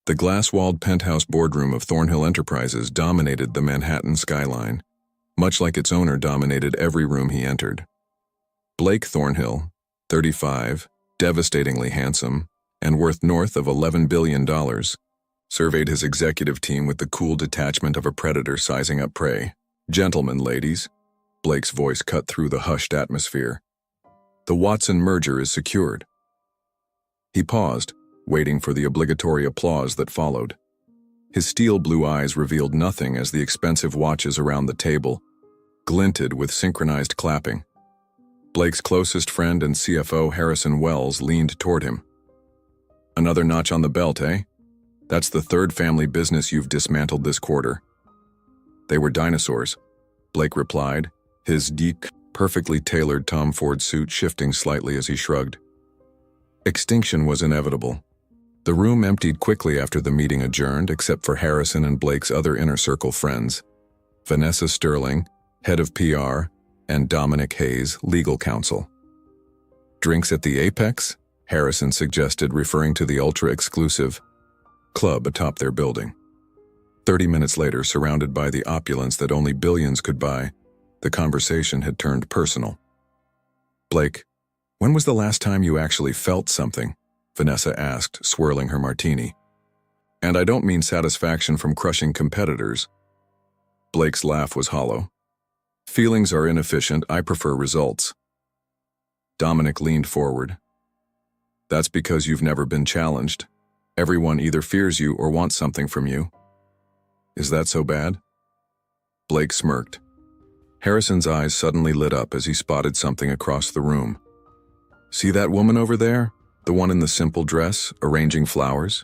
The glass-walled penthouse boardroom of Thornhill Enterprises dominated the Manhattan skyline, much like its owner dominated every room he entered. Blake Thornhill, 35, devastatingly handsome, and worth north of $11 billion, surveyed his executive team with the cool detachment of a predator sizing up prey. "Gentlemen, ladies," Blake's voice cut through the hushed atmosphere. "The Watson merger is secured." He paused, waiting for the obligatory applause that followed. His steel-blue eyes revealed nothing as the expensive watches around the table glinted with synchronized clapping. Blake's closest friend and CFO Harrison Wells leaned toward him. "Another notch on the belt, eh? That's the third family business you've dismantled this quarter." "They were dinosaurs," Blake replied, his deep, perfectly tailored Tom Ford suit shifting slightly as he shrugged. Extinction was inevitable. The room emptied quickly after the meeting adjourned, except for Harrison and Blake's other inner circle friends, Vanessa Sterling, head of PR, and Dominic Hayes, legal counsel. "Drinks at the Apex?" Harrison suggested, referring to the ultra-exclusive club atop their building. 30 minutes later, surrounded by the opulence that only billions could buy, the conversation had turned personal. "Blake, when was the last time you actually felt something?" Vanessa asked, swirling her martini. "And I don't mean satisfaction from crushing competitors." Blake's laugh was hollow. "Feelings are inefficient, I prefer results." Dominic leaned forward. "That's because you've never been challenged. Everyone either fears you or wants something from you." "Is that so bad?" Blake smirked. Harrison's eyes suddenly lit up as he spotted something across the room. "See that woman over there? The one in the simple dress, arranging flowers?"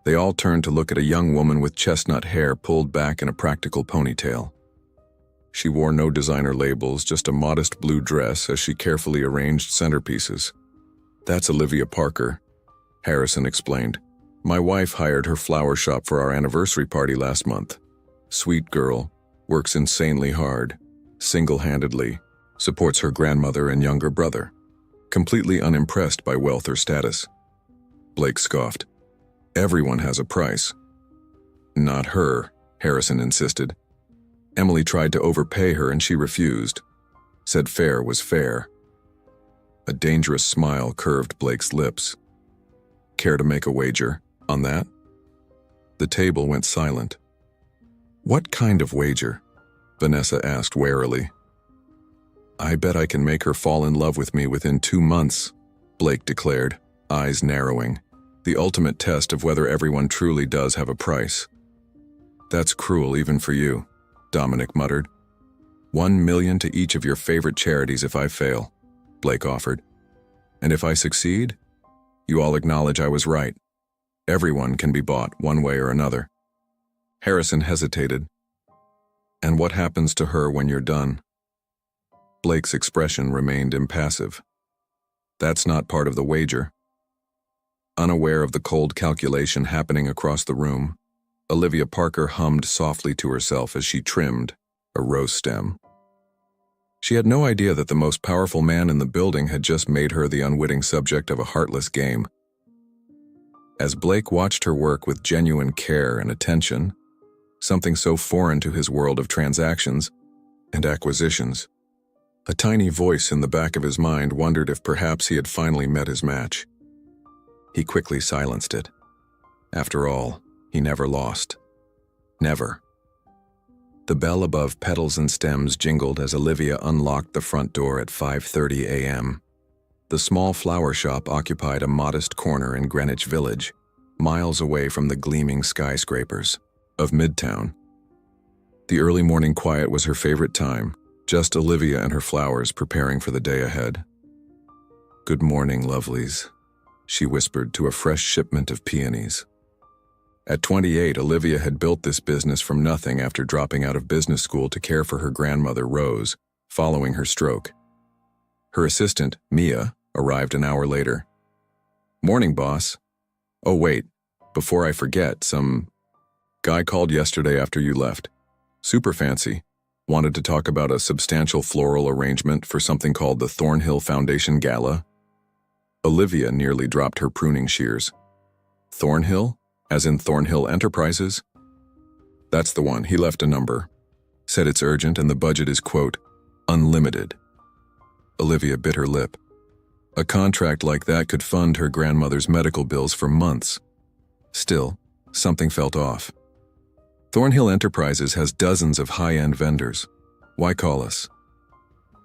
They all turned to look at a young woman with chestnut hair pulled back in a practical ponytail. She wore no designer labels, just a modest blue dress as she carefully arranged centerpieces. "That's Olivia Parker," Harrison explained. "My wife hired her flower shop for our anniversary party last month. Sweet girl, works insanely hard, single-handedly, supports her grandmother and younger brother. Completely unimpressed by wealth or status." Blake scoffed. "Everyone has a price." "Not her," Harrison insisted. "Emily tried to overpay her and she refused. Said fair was fair." A dangerous smile curved Blake's lips. "Care to make a wager on that?" The table went silent. "What kind of wager?" Vanessa asked warily. "I bet I can make her fall in love with me within 2 months," Blake declared, eyes narrowing. "The ultimate test of whether everyone truly does have a price." "That's cruel even for you," Dominic muttered. $1 million to each of your favorite charities if I fail," Blake offered. "And if I succeed, you all acknowledge I was right. Everyone can be bought one way or another." Harrison hesitated. "And what happens to her when you're done?" Blake's expression remained impassive. "That's not part of the wager." Unaware of the cold calculation happening across the room, Olivia Parker hummed softly to herself as she trimmed a rose stem. She had no idea that the most powerful man in the building had just made her the unwitting subject of a heartless game. As Blake watched her work with genuine care and attention, something so foreign to his world of transactions and acquisitions, a tiny voice in the back of his mind wondered if perhaps he had finally met his match. He quickly silenced it. After all, he never lost. Never. The bell above petals and stems jingled as Olivia unlocked the front door at 5:30 a.m. The small flower shop occupied a modest corner in Greenwich Village, miles away from the gleaming skyscrapers of Midtown. The early morning quiet was her favorite time, just Olivia and her flowers preparing for the day ahead. "Good morning, lovelies," she whispered to a fresh shipment of peonies. At 28, Olivia had built this business from nothing after dropping out of business school to care for her grandmother, Rose, following her stroke. Her assistant, Mia, arrived an hour later. "Morning, boss. Oh, wait, before I forget, some guy called yesterday after you left. Super fancy. Wanted to talk about a substantial floral arrangement for something called the Thornhill Foundation Gala." Olivia nearly dropped her pruning shears. "Thornhill?" As in Thornhill Enterprises? That's the one. He left a number. Said it's urgent and the budget is, quote, unlimited. Olivia bit her lip. A contract like that could fund her grandmother's medical bills for months. Still, something felt off. Thornhill Enterprises has dozens of high-end vendors. Why call us?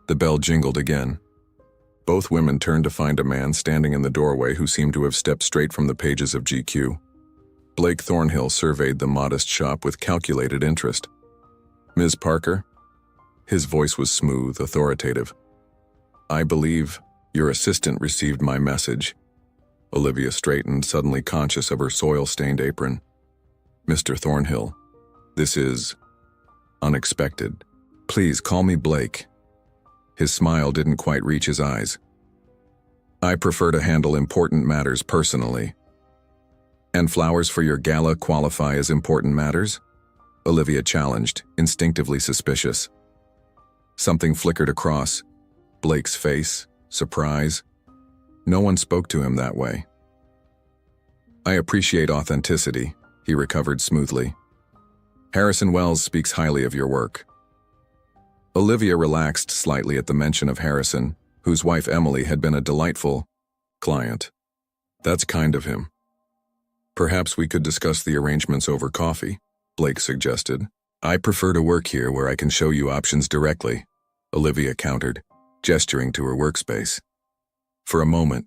The bell jingled again. Both women turned to find a man standing in the doorway who seemed to have stepped straight from the pages of GQ. Blake Thornhill surveyed the modest shop with calculated interest. Ms. Parker? His voice was smooth, authoritative. I believe your assistant received my message. Olivia straightened, suddenly conscious of her soil-stained apron. Mr. Thornhill, this is unexpected. Please call me Blake. His smile didn't quite reach his eyes. I prefer to handle important matters personally. And flowers for your gala qualify as important matters? Olivia challenged, instinctively suspicious. Something flickered across Blake's face, surprise. No one spoke to him that way. I appreciate authenticity, he recovered smoothly. Harrison Wells speaks highly of your work. Olivia relaxed slightly at the mention of Harrison, whose wife Emily had been a delightful client. That's kind of him. Perhaps we could discuss the arrangements over coffee, Blake suggested. I prefer to work here where I can show you options directly, Olivia countered, gesturing to her workspace. For a moment,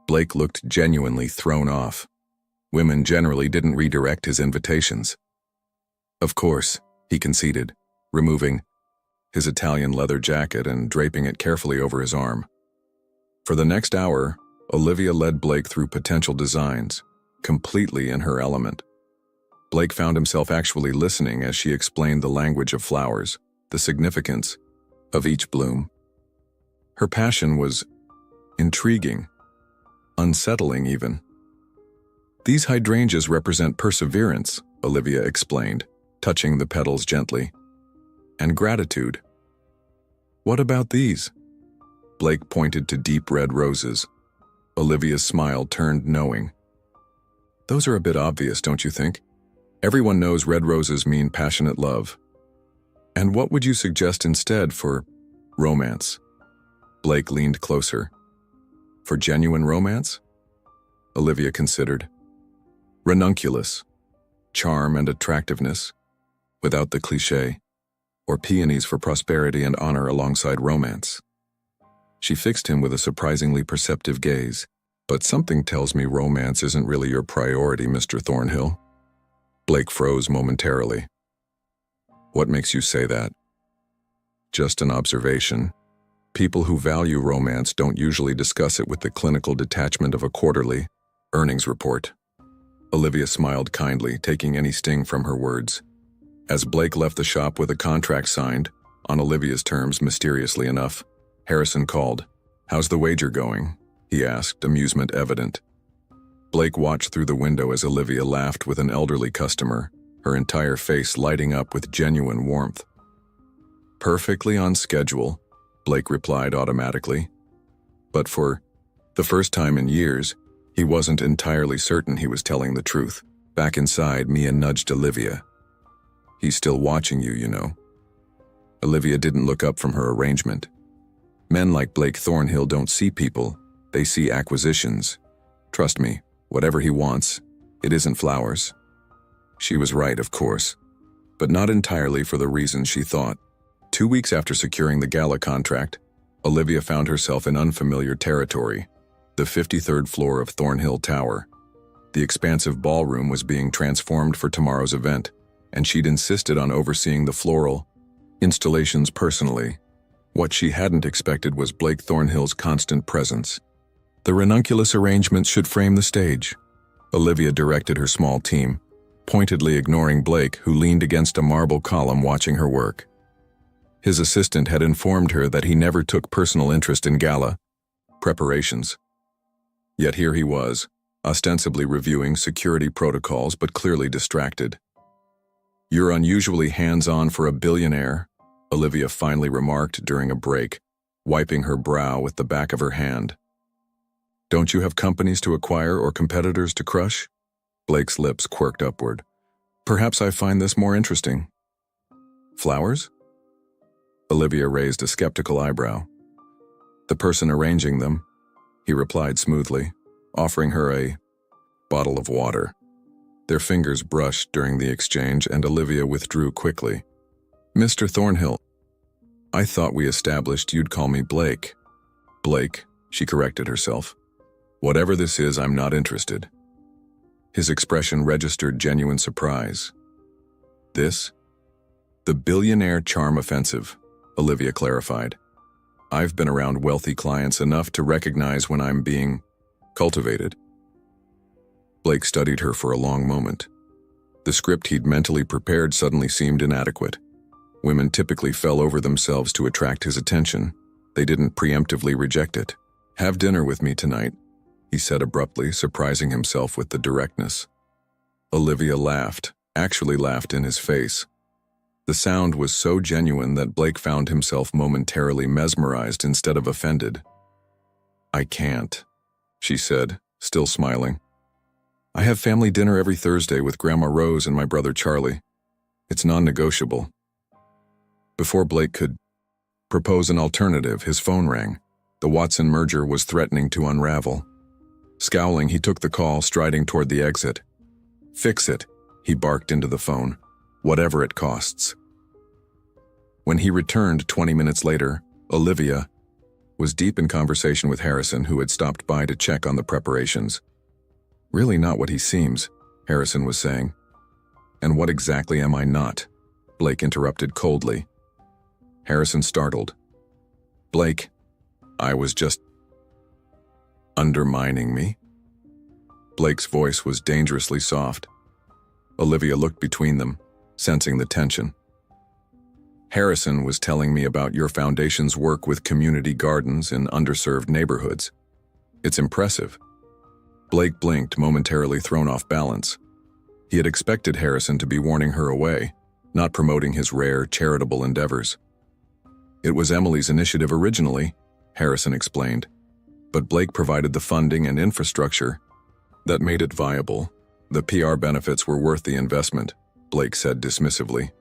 Blake looked genuinely thrown off. Women generally didn't redirect his invitations. Of course, he conceded, removing his Italian leather jacket and draping it carefully over his arm. For the next hour, Olivia led Blake through potential designs, completely in her element. Blake found himself actually listening as she explained the language of flowers, the significance of each bloom. Her passion was intriguing, unsettling even. These hydrangeas represent perseverance, Olivia explained, touching the petals gently. And gratitude. What about these? Blake pointed to deep red roses. Olivia's smile turned knowing. Those are a bit obvious, don't you think? Everyone knows red roses mean passionate love. And what would you suggest instead for romance? Blake leaned closer. For genuine romance? Olivia considered. Ranunculus, charm and attractiveness, without the cliché. Or peonies for prosperity and honor alongside romance. She fixed him with a surprisingly perceptive gaze. But something tells me romance isn't really your priority, Mr. Thornhill. Blake froze momentarily. What makes you say that? Just an observation. People who value romance don't usually discuss it with the clinical detachment of a quarterly earnings report. Olivia smiled kindly, taking any sting from her words. As Blake left the shop with a contract signed, on Olivia's terms mysteriously enough, Harrison called. How's the wager going? He asked, amusement evident. Blake watched through the window as Olivia laughed with an elderly customer, her entire face lighting up with genuine warmth. Perfectly on schedule, Blake replied automatically. But for the first time in years, he wasn't entirely certain he was telling the truth. Back inside, Mia nudged Olivia. He's still watching you, you know. Olivia didn't look up from her arrangement. Men like Blake Thornhill don't see people, they see acquisitions. Trust me, whatever he wants, it isn't flowers. She was right, of course, but not entirely for the reasons she thought. 2 weeks after securing the gala contract, Olivia found herself in unfamiliar territory, the 53rd floor of Thornhill Tower. The expansive ballroom was being transformed for tomorrow's event, and she'd insisted on overseeing the floral installations personally. What she hadn't expected was Blake Thornhill's constant presence. The ranunculus arrangements should frame the stage. Olivia directed her small team, pointedly ignoring Blake, who leaned against a marble column watching her work. His assistant had informed her that he never took personal interest in gala preparations. Yet here he was, ostensibly reviewing security protocols but clearly distracted. You're unusually hands-on for a billionaire, Olivia finally remarked during a break, wiping her brow with the back of her hand. Don't you have companies to acquire or competitors to crush? Blake's lips quirked upward. Perhaps I find this more interesting. Flowers? Olivia raised a skeptical eyebrow. The person arranging them, he replied smoothly, offering her a bottle of water. Their fingers brushed during the exchange, and Olivia withdrew quickly. Mr. Thornhill, I thought we established you'd call me Blake. Blake, she corrected herself. Whatever this is, I'm not interested. His expression registered genuine surprise. This? The billionaire charm offensive, Olivia clarified. I've been around wealthy clients enough to recognize when I'm being cultivated. Blake studied her for a long moment. The script he'd mentally prepared suddenly seemed inadequate. Women typically fell over themselves to attract his attention. They didn't preemptively reject it. Have dinner with me tonight, he said abruptly, surprising himself with the directness. Olivia laughed, actually laughed in his face. The sound was so genuine that Blake found himself momentarily mesmerized instead of offended. I can't, she said, still smiling. I have family dinner every Thursday with Grandma Rose and my brother Charlie. It's non-negotiable. Before Blake could propose an alternative, his phone rang. The Watson merger was threatening to unravel. Scowling, he took the call, striding toward the exit. Fix it, he barked into the phone. Whatever it costs. When he returned 20 minutes later, Olivia was deep in conversation with Harrison, who had stopped by to check on the preparations. Really not what he seems, Harrison was saying. And what exactly am I not? Blake interrupted coldly. Harrison startled. Blake, I was just undermining me? Blake's voice was dangerously soft. Olivia looked between them, sensing the tension. Harrison was telling me about your foundation's work with community gardens in underserved neighborhoods. It's impressive. Blake blinked, momentarily thrown off balance. He had expected Harrison to be warning her away, not promoting his rare, charitable endeavors. It was Emily's initiative originally, Harrison explained, but Blake provided the funding and infrastructure that made it viable. The PR benefits were worth the investment, Blake said dismissively.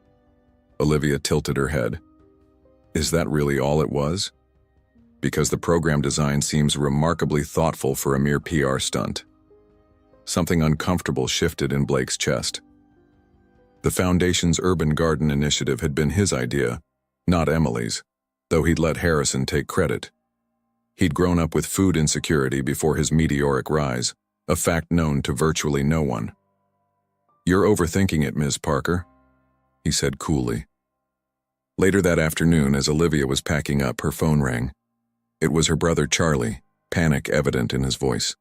Olivia tilted her head. Is that really all it was? Because the program design seems remarkably thoughtful for a mere PR stunt. Something uncomfortable shifted in Blake's chest. The Foundation's urban garden initiative had been his idea, not Emily's, though he'd let Harrison take credit. He'd grown up with food insecurity before his meteoric rise, a fact known to virtually no one. You're overthinking it, Ms. Parker, he said coolly. Later that afternoon, as Olivia was packing up, her phone rang. It was her brother Charlie, panic evident in his voice.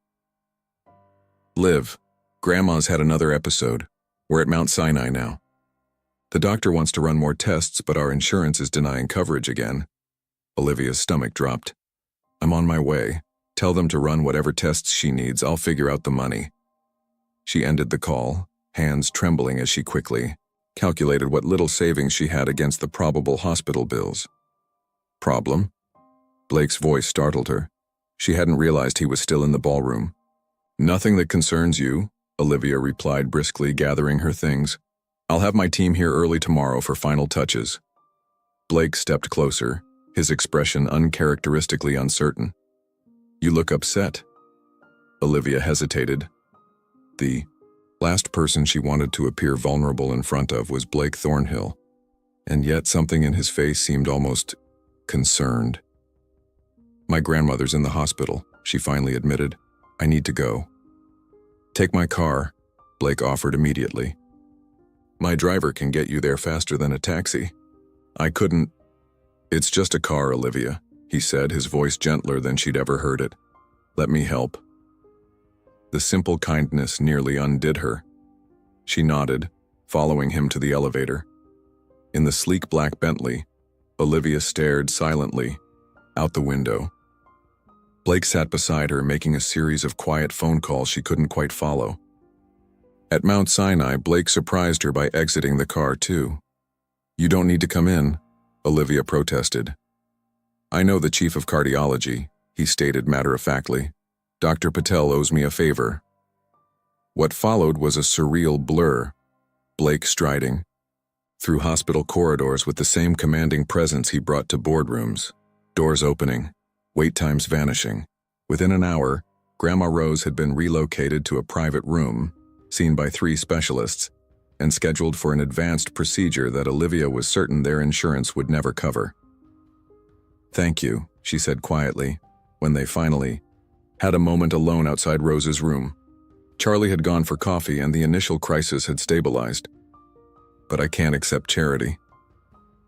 Liv, Grandma's had another episode. We're at Mount Sinai now. The doctor wants to run more tests, but our insurance is denying coverage again. Olivia's stomach dropped. I'm on my way. Tell them to run whatever tests she needs. I'll figure out the money. She ended the call, hands trembling as she quickly calculated what little savings she had against the probable hospital bills. Problem? Blake's voice startled her. She hadn't realized he was still in the ballroom. Nothing that concerns you, Olivia replied briskly, gathering her things. I'll have my team here early tomorrow for final touches. Blake stepped closer, his expression uncharacteristically uncertain. You look upset. Olivia hesitated. The last person she wanted to appear vulnerable in front of was Blake Thornhill, and yet something in his face seemed almost concerned. My grandmother's in the hospital, she finally admitted. I need to go. Take my car, Blake offered immediately. My driver can get you there faster than a taxi. I couldn't. It's just a car, Olivia, he said, his voice gentler than she'd ever heard it. Let me help. The simple kindness nearly undid her. She nodded, following him to the elevator. In the sleek black Bentley, Olivia stared silently out the window. Blake sat beside her, making a series of quiet phone calls she couldn't quite follow. At Mount Sinai, Blake surprised her by exiting the car too. You don't need to come in, Olivia protested. I know the chief of cardiology, he stated matter-of-factly. Dr. Patel owes me a favor. What followed was a surreal blur, Blake striding through hospital corridors with the same commanding presence he brought to boardrooms. Doors opening, wait times vanishing. Within an hour, Grandma Rose had been relocated to a private room, seen by 3 specialists, and scheduled for an advanced procedure that Olivia was certain their insurance would never cover. "Thank you," she said quietly, when they finally had a moment alone outside Rose's room. Charlie had gone for coffee and the initial crisis had stabilized. "But I can't accept charity."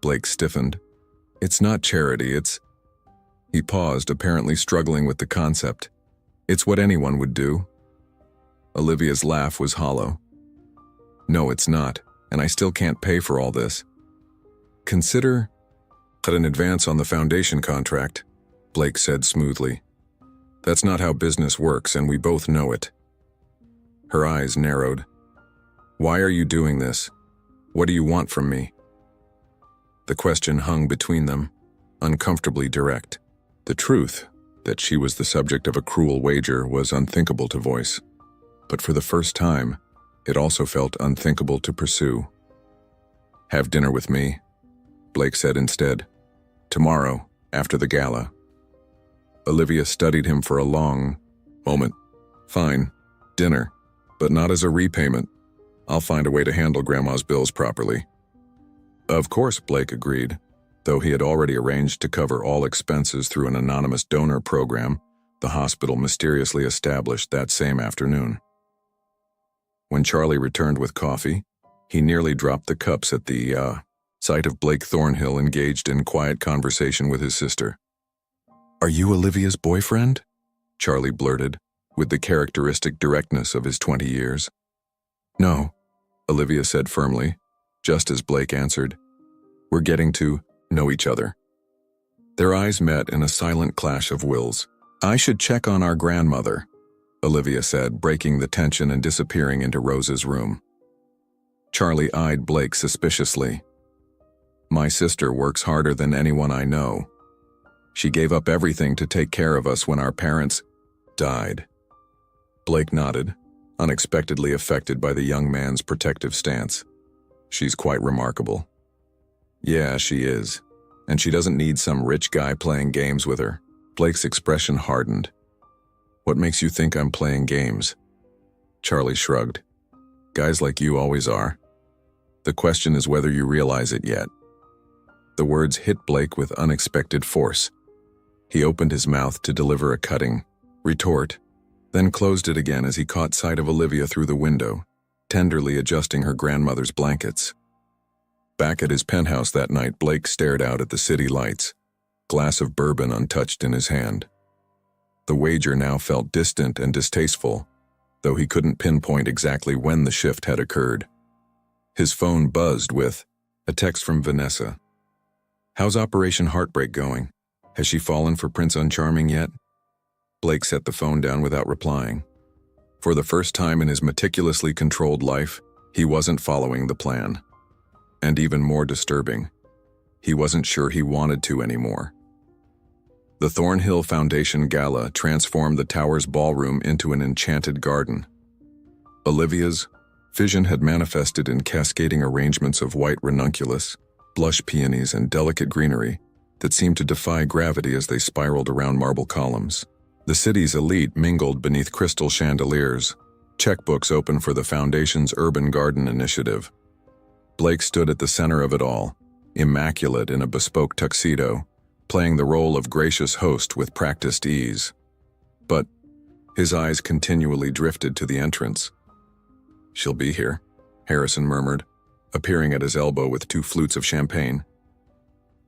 Blake stiffened. "It's not charity, it's..." He paused, apparently struggling with the concept. "It's what anyone would do." Olivia's laugh was hollow. "No, it's not, and I still can't pay for all this." "Consider an advance on the foundation contract," Blake said smoothly. "That's not how business works, and we both know it." Her eyes narrowed. "Why are you doing this? What do you want from me?" The question hung between them, uncomfortably direct. The truth, that she was the subject of a cruel wager, was unthinkable to voice. But for the first time, it also felt unthinkable to pursue. "Have dinner with me," Blake said instead. "Tomorrow, after the gala." Olivia studied him for a long moment. "Fine, dinner, but not as a repayment. I'll find a way to handle Grandma's bills properly." "Of course," Blake agreed, though he had already arranged to cover all expenses through an anonymous donor program the hospital mysteriously established that same afternoon. When Charlie returned with coffee, he nearly dropped the cups at the sight of Blake Thornhill engaged in quiet conversation with his sister. "Are you Olivia's boyfriend?" Charlie blurted, with the characteristic directness of his 20 years. "No," Olivia said firmly, just as Blake answered. "We're getting to know each other." Their eyes met in a silent clash of wills. "I should check on our grandmother," Olivia said, breaking the tension and disappearing into Rose's room. Charlie eyed Blake suspiciously. "My sister works harder than anyone I know. She gave up everything to take care of us when our parents died." Blake nodded, unexpectedly affected by the young man's protective stance. "She's quite remarkable." "Yeah, she is. And she doesn't need some rich guy playing games with her." Blake's expression hardened. "What makes you think I'm playing games?" Charlie shrugged. "Guys like you always are. The question is whether you realize it yet." The words hit Blake with unexpected force. He opened his mouth to deliver a cutting retort, then closed it again as he caught sight of Olivia through the window, tenderly adjusting her grandmother's blankets. Back at his penthouse that night, Blake stared out at the city lights, glass of bourbon untouched in his hand. The wager now felt distant and distasteful, though he couldn't pinpoint exactly when the shift had occurred. His phone buzzed with a text from Vanessa. "How's Operation Heartbreak going? Has she fallen for Prince Uncharming yet?" Blake set the phone down without replying. For the first time in his meticulously controlled life, he wasn't following the plan. And even more disturbing, he wasn't sure he wanted to anymore. The Thornhill Foundation Gala transformed the tower's ballroom into an enchanted garden. Olivia's vision had manifested in cascading arrangements of white ranunculus, blush peonies, and delicate greenery that seemed to defy gravity as they spiraled around marble columns. The city's elite mingled beneath crystal chandeliers, checkbooks open for the Foundation's Urban Garden Initiative. Blake stood at the center of it all, immaculate in a bespoke tuxedo, playing the role of gracious host with practiced ease. But his eyes continually drifted to the entrance. "She'll be here," Harrison murmured, appearing at his elbow with 2 flutes of champagne.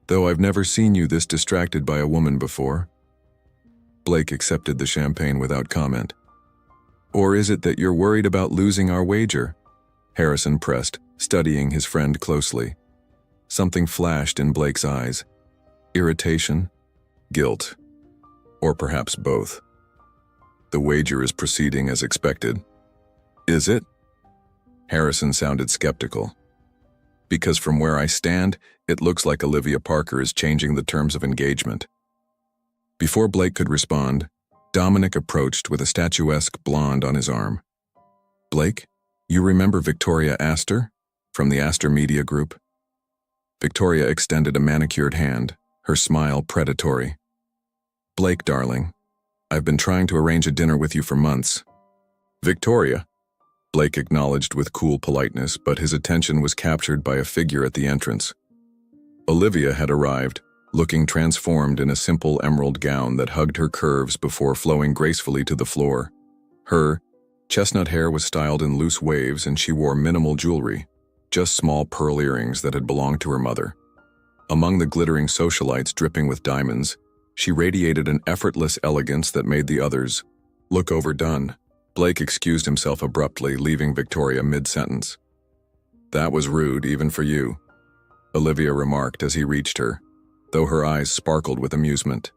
"Though I've never seen you this distracted by a woman before." Blake accepted the champagne without comment. "Or is it that you're worried about losing our wager?" Harrison pressed, studying his friend closely. Something flashed in Blake's eyes. Irritation? Guilt? Or perhaps both. "The wager is proceeding as expected." "Is it?" Harrison sounded skeptical. "Because from where I stand, it looks like Olivia Parker is changing the terms of engagement." Before Blake could respond, Dominic approached with a statuesque blonde on his arm. Blake, you remember Victoria Astor from the Astor Media Group? Victoria extended a manicured hand, her smile predatory. Blake, darling, I've been trying to arrange a dinner with you for months. Victoria, Blake acknowledged with cool politeness, but his attention was captured by a figure at the entrance. Olivia had arrived, looking transformed in a simple emerald gown that hugged her curves before flowing gracefully to the floor. Her chestnut hair was styled in loose waves and she wore minimal jewelry, just small pearl earrings that had belonged to her mother. Among the glittering socialites dripping with diamonds, she radiated an effortless elegance that made the others look overdone. Blake excused himself abruptly, leaving Victoria mid-sentence. That was rude, even for you, Olivia remarked as he reached her, though her eyes sparkled with amusement.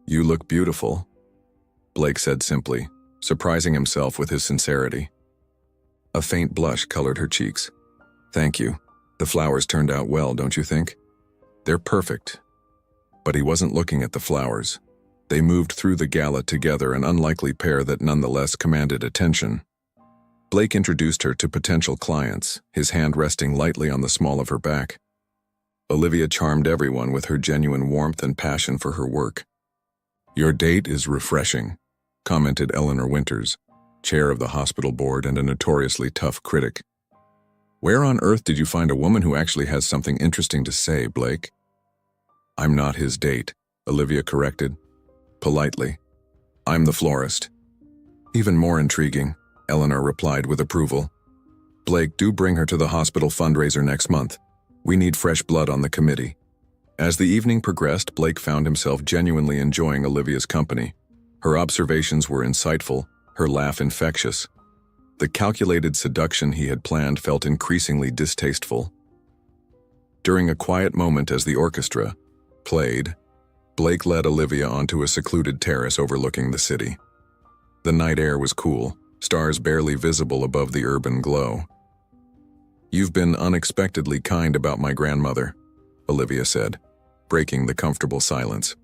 You look beautiful, Blake said simply, surprising himself with his sincerity. A faint blush colored her cheeks. Thank you. The flowers turned out well, don't you think? They're perfect. But he wasn't looking at the flowers. They moved through the gala together, an unlikely pair that nonetheless commanded attention. Blake introduced her to potential clients, his hand resting lightly on the small of her back. Olivia charmed everyone with her genuine warmth and passion for her work. Your date is refreshing, commented Eleanor Winters, chair of the hospital board and a notoriously tough critic. Where on earth did you find a woman who actually has something interesting to say, Blake? I'm not his date, Olivia corrected, politely. I'm the florist. Even more intriguing, Eleanor replied with approval. Blake, do bring her to the hospital fundraiser next month. We need fresh blood on the committee. As the evening progressed, Blake found himself genuinely enjoying Olivia's company. Her observations were insightful, her laugh infectious. The calculated seduction he had planned felt increasingly distasteful. During a quiet moment as the orchestra played, Blake led Olivia onto a secluded terrace overlooking the city. The night air was cool, stars barely visible above the urban glow. You've been unexpectedly kind about my grandmother, Olivia said, breaking the comfortable silence.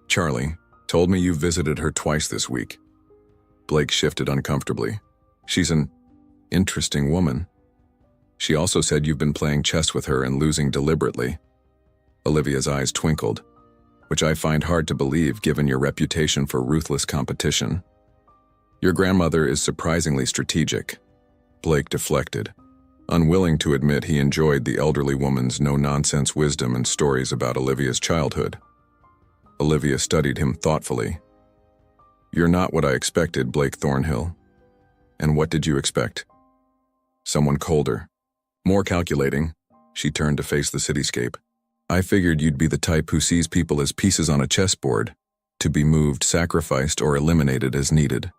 Charlie told me you've visited her twice this week. Blake shifted uncomfortably. She's an interesting woman. She also said you've been playing chess with her and losing deliberately. Olivia's eyes twinkled, which I find hard to believe given your reputation for ruthless competition. Your grandmother is surprisingly strategic, Blake deflected, unwilling to admit he enjoyed the elderly woman's no-nonsense wisdom and stories about Olivia's childhood. Olivia studied him thoughtfully. You're not what I expected, Blake Thornhill. And what did you expect? Someone colder. More calculating. She turned to face the cityscape. I figured you'd be the type who sees people as pieces on a chessboard, to be moved, sacrificed, or eliminated as needed.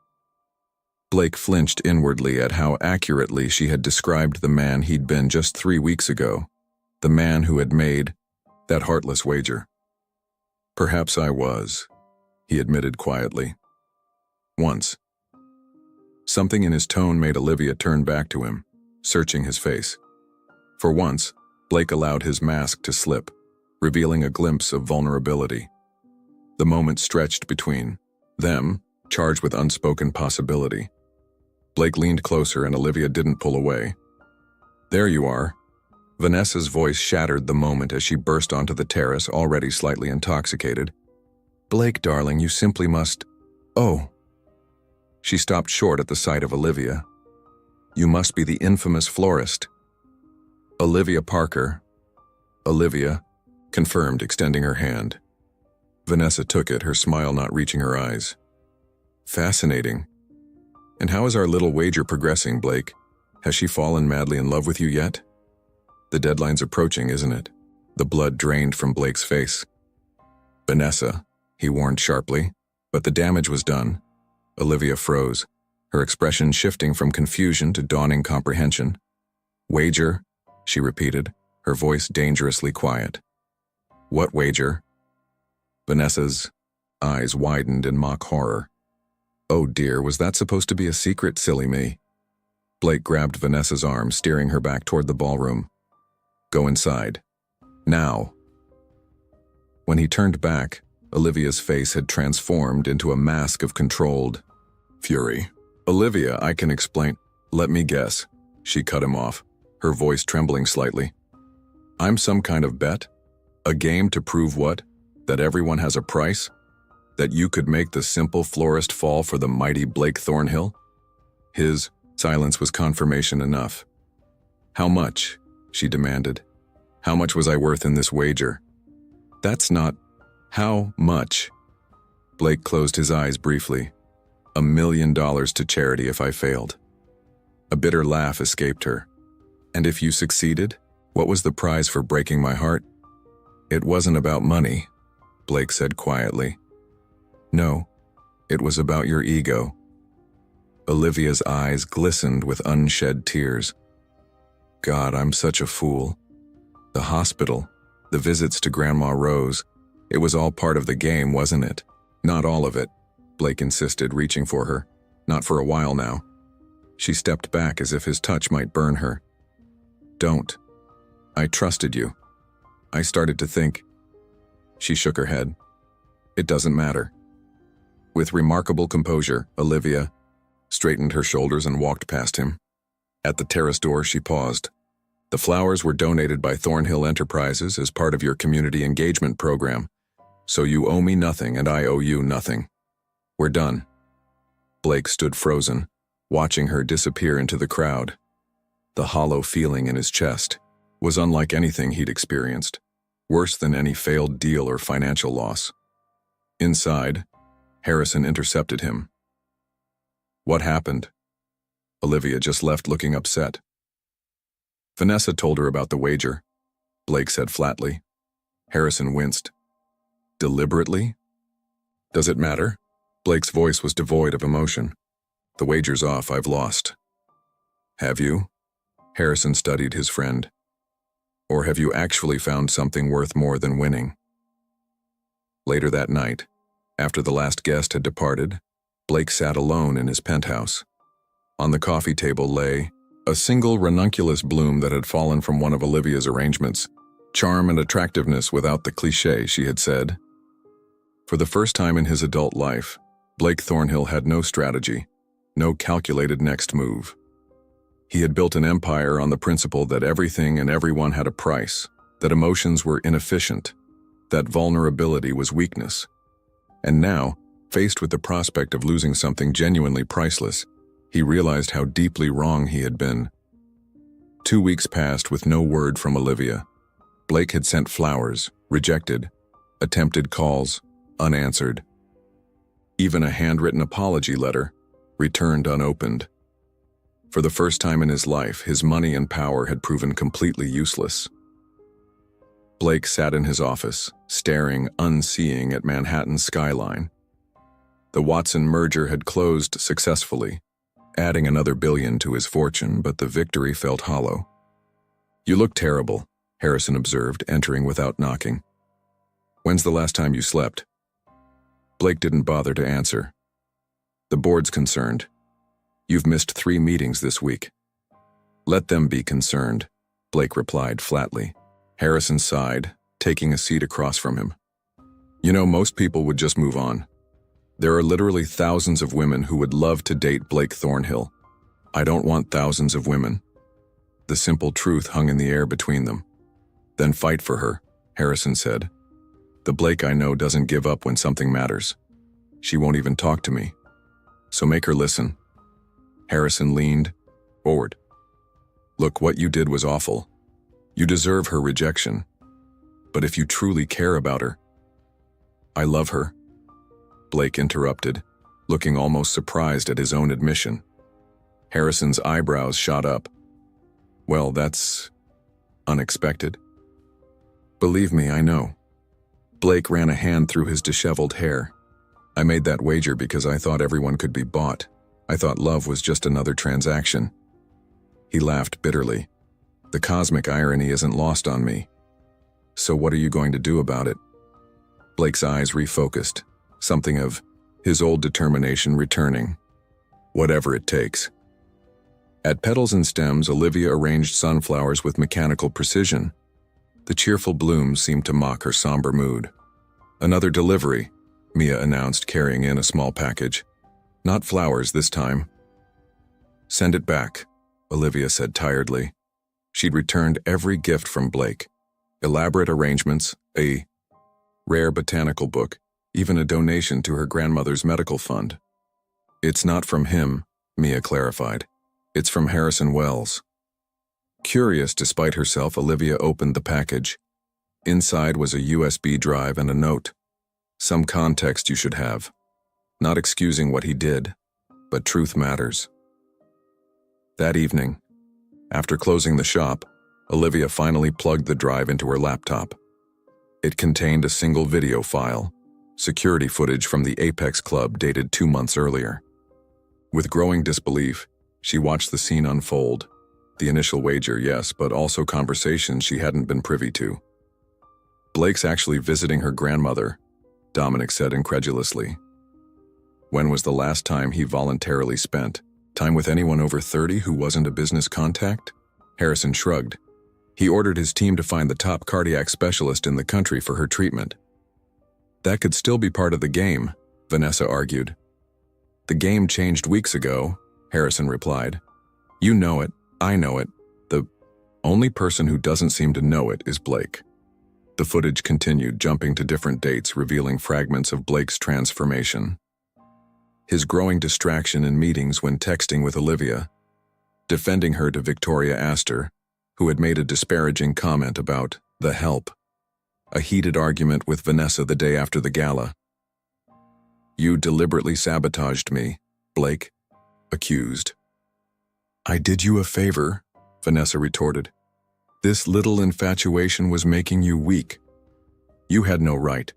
Blake flinched inwardly at how accurately she had described the man he'd been just 3 weeks ago, the man who had made that heartless wager. Perhaps I was, he admitted quietly. Once. Something in his tone made Olivia turn back to him, searching his face. For once, Blake allowed his mask to slip, revealing a glimpse of vulnerability. The moment stretched between them, charged with unspoken possibility. Blake leaned closer and Olivia didn't pull away. There you are. Vanessa's voice shattered the moment as she burst onto the terrace, already slightly intoxicated. Blake, darling, you simply must… Oh. She stopped short at the sight of Olivia. You must be the infamous florist. Olivia Parker. Olivia, confirmed, extending her hand. Vanessa took it, her smile not reaching her eyes. Fascinating. And how is our little wager progressing, Blake? Has she fallen madly in love with you yet? The deadline's approaching, isn't it? The blood drained from Blake's face. Vanessa, he warned sharply, but the damage was done. Olivia froze, her expression shifting from confusion to dawning comprehension. Wager, she repeated, her voice dangerously quiet. What wager? Vanessa's eyes widened in mock horror. Oh dear, was that supposed to be a secret, silly me? Blake grabbed Vanessa's arm, steering her back toward the ballroom. Go inside. Now. When he turned back, Olivia's face had transformed into a mask of controlled fury. Olivia, I can explain. Let me guess. She cut him off, her voice trembling slightly. I'm some kind of bet? A game to prove what? That everyone has a price? That you could make the simple florist fall for the mighty Blake Thornhill? His silence was confirmation enough. How much? She demanded. How much was I worth in this wager? That's not... How much? Blake closed his eyes briefly. $1 million to charity if I failed. A bitter laugh escaped her. And if you succeeded, what was the prize for breaking my heart? It wasn't about money, Blake said quietly. No, it was about your ego. Olivia's eyes glistened with unshed tears. God, I'm such a fool. The hospital, the visits to Grandma Rose, it was all part of the game, wasn't it? Not all of it, Blake insisted, reaching for her. Not for a while now. She stepped back as if his touch might burn her. Don't. I trusted you. I started to think. She shook her head. It doesn't matter. With remarkable composure, Olivia straightened her shoulders and walked past him. At the terrace door, she paused. The flowers were donated by Thornhill Enterprises as part of your community engagement program. So you owe me nothing and I owe you nothing. We're done. Blake stood frozen, watching her disappear into the crowd. The hollow feeling in his chest was unlike anything he'd experienced, worse than any failed deal or financial loss. Inside, Harrison intercepted him. What happened? Olivia just left looking upset. Vanessa told her about the wager, Blake said flatly. Harrison winced. Deliberately? Does it matter? Blake's voice was devoid of emotion. The wager's off, I've lost. Have you? Harrison studied his friend. Or have you actually found something worth more than winning? Later that night, after the last guest had departed, Blake sat alone in his penthouse. On the coffee table lay a single ranunculus bloom that had fallen from one of Olivia's arrangements. Charm and attractiveness without the cliché, she had said. For the first time in his adult life, Blake Thornhill had no strategy, no calculated next move. He had built an empire on the principle that everything and everyone had a price, that emotions were inefficient, that vulnerability was weakness. And now, faced with the prospect of losing something genuinely priceless, he realized how deeply wrong he had been. 2 weeks passed with no word from Olivia. Blake had sent flowers, rejected, attempted calls, unanswered. Even a handwritten apology letter, returned unopened. For the first time in his life, his money and power had proven completely useless. Blake sat in his office, staring unseeing at Manhattan's skyline. The Watson merger had closed successfully, adding another billion to his fortune, but the victory felt hollow. You look terrible, Harrison observed, entering without knocking. When's the last time you slept? Blake didn't bother to answer. The board's concerned. You've missed 3 meetings this week. Let them be concerned, Blake replied flatly. Harrison sighed, taking a seat across from him. You know, most people would just move on. There are literally thousands of women who would love to date Blake Thornhill. I don't want thousands of women. The simple truth hung in the air between them. Then fight for her, Harrison said. The Blake I know doesn't give up when something matters. She won't even talk to me. So make her listen. Harrison leaned forward. Look, what you did was awful. You deserve her rejection. But if you truly care about her... I love her. Blake interrupted, looking almost surprised at his own admission. Harrison's eyebrows shot up. Well, that's... unexpected. Believe me, I know. Blake ran a hand through his disheveled hair. I made that wager because I thought everyone could be bought. I thought love was just another transaction. He laughed bitterly. The cosmic irony isn't lost on me. So what are you going to do about it? Blake's eyes refocused, something of his old determination returning. Whatever it takes. At Petals and Stems, Olivia arranged sunflowers with mechanical precision. The cheerful blooms seemed to mock her somber mood. Another delivery, Mia announced, carrying in a small package. Not flowers this time, Send it back, Olivia said tiredly. She'd returned every gift from Blake. Elaborate arrangements, a rare botanical book, even a donation to her grandmother's medical fund. It's not from him, Mia clarified. It's from Harrison Wells. Curious despite herself, Olivia opened the package. Inside was a USB drive and a note. Some context you should have. Not excusing what he did, but truth matters. That evening, after closing the shop, Olivia finally plugged the drive into her laptop. It contained a single video file, security footage from the Apex Club dated 2 months earlier. With growing disbelief, she watched the scene unfold. The initial wager, yes, but also conversations she hadn't been privy to. Blake's actually visiting her grandmother, Dominic said incredulously. When was the last time he voluntarily spent time with anyone over 30 who wasn't a business contact? Harrison shrugged. He ordered his team to find the top cardiac specialist in the country for her treatment. That could still be part of the game, Vanessa argued. The game changed weeks ago, Harrison replied. You know it, I know it. The only person who doesn't seem to know it is Blake. The footage continued, jumping to different dates, revealing fragments of Blake's transformation. His growing distraction in meetings when texting with Olivia, defending her to Victoria Astor, who had made a disparaging comment about the help, a heated argument with Vanessa the day after the gala. You deliberately sabotaged me, Blake accused. I did you a favor, Vanessa retorted. This little infatuation was making you weak. You had no right.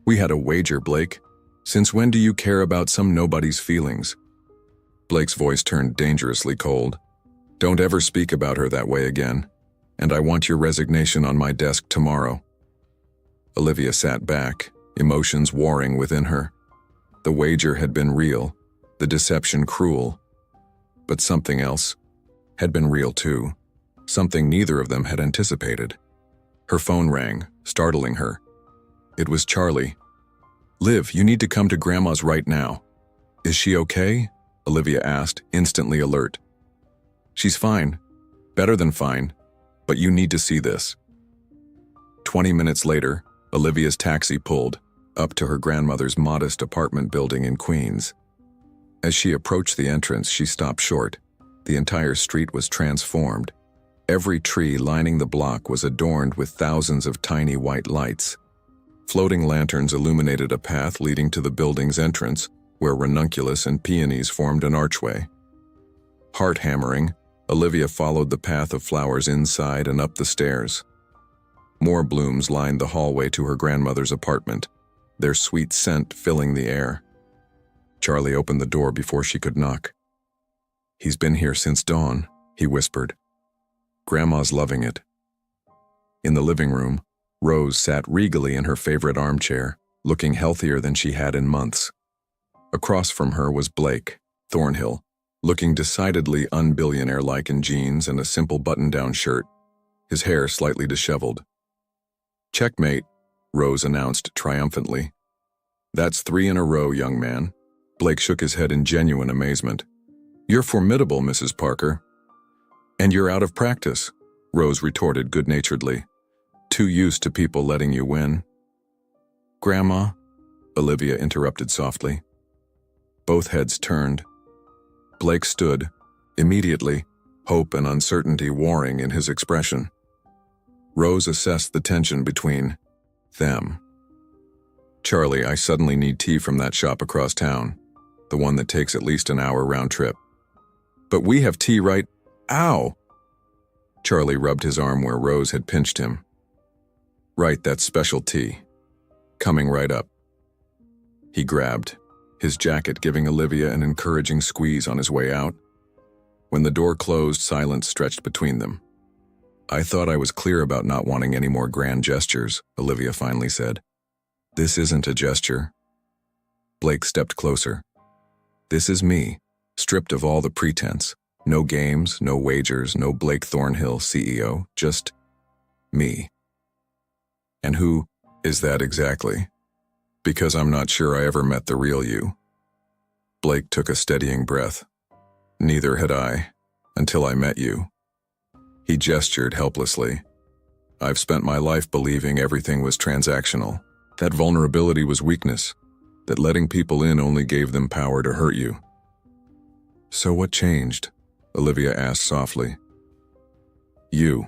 We had a wager, Blake. Since when do you care about some nobody's feelings? Blake's voice turned dangerously cold. Don't ever speak about her that way again, and I want your resignation on my desk tomorrow. Olivia sat back, emotions warring within her. The wager had been real, the deception cruel. But something else had been real too, something neither of them had anticipated. Her phone rang, startling her. It was Charlie. Liv, you need to come to Grandma's right now. Is she okay? Olivia asked, instantly alert. She's fine, better than fine, but you need to see this. 20 minutes later, Olivia's taxi pulled up to her grandmother's modest apartment building in Queens. As she approached the entrance, she stopped short. The entire street was transformed. Every tree lining the block was adorned with thousands of tiny white lights. Floating lanterns illuminated a path leading to the building's entrance, where ranunculus and peonies formed an archway. Heart-hammering, Olivia followed the path of flowers inside and up the stairs. More blooms lined the hallway to her grandmother's apartment, their sweet scent filling the air. Charlie opened the door before she could knock. He's been here since dawn, he whispered. Grandma's loving it. In the living room, Rose sat regally in her favorite armchair, looking healthier than she had in months. Across from her was Blake, Thornhill, looking decidedly un-billionaire-like in jeans and a simple button-down shirt, his hair slightly disheveled. Checkmate, Rose announced triumphantly. That's 3 in a row, young man. Blake shook his head in genuine amazement. You're formidable, Mrs. Parker. And you're out of practice, Rose retorted good-naturedly. Too used to people letting you win. Grandma, Olivia interrupted softly. Both heads turned. Blake stood, immediately, hope and uncertainty warring in his expression. Rose assessed the tension between them. Charlie, I suddenly need tea from that shop across town, the one that takes at least an hour round trip. But we have tea right... Ow! Charlie rubbed his arm where Rose had pinched him. Right, that's special tea. Coming right up. He grabbed, his jacket giving Olivia an encouraging squeeze on his way out. When the door closed, silence stretched between them. I thought I was clear about not wanting any more grand gestures, Olivia finally said. This isn't a gesture. Blake stepped closer. This is me, stripped of all the pretense. No games, no wagers, no Blake Thornhill, CEO, just me. And who is that exactly? Because I'm not sure I ever met the real you. Blake took a steadying breath. Neither had I, until I met you. He gestured helplessly. I've spent my life believing everything was transactional, that vulnerability was weakness, that letting people in only gave them power to hurt you. So what changed? Olivia asked softly. You.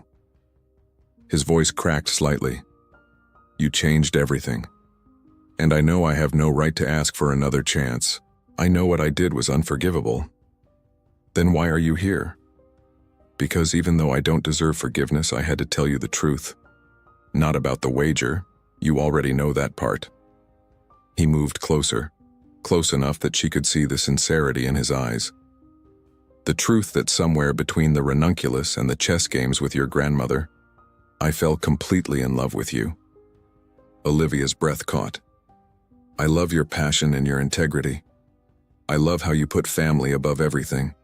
His voice cracked slightly. You changed everything. And I know I have no right to ask for another chance. I know what I did was unforgivable. Then why are you here? Because even though I don't deserve forgiveness, I had to tell you the truth. Not about the wager. You already know that part. He moved closer, close enough that she could see the sincerity in his eyes. The truth that somewhere between the ranunculus and the chess games with your grandmother, I fell completely in love with you. Olivia's breath caught. I love your passion and your integrity. I love how you put family above everything.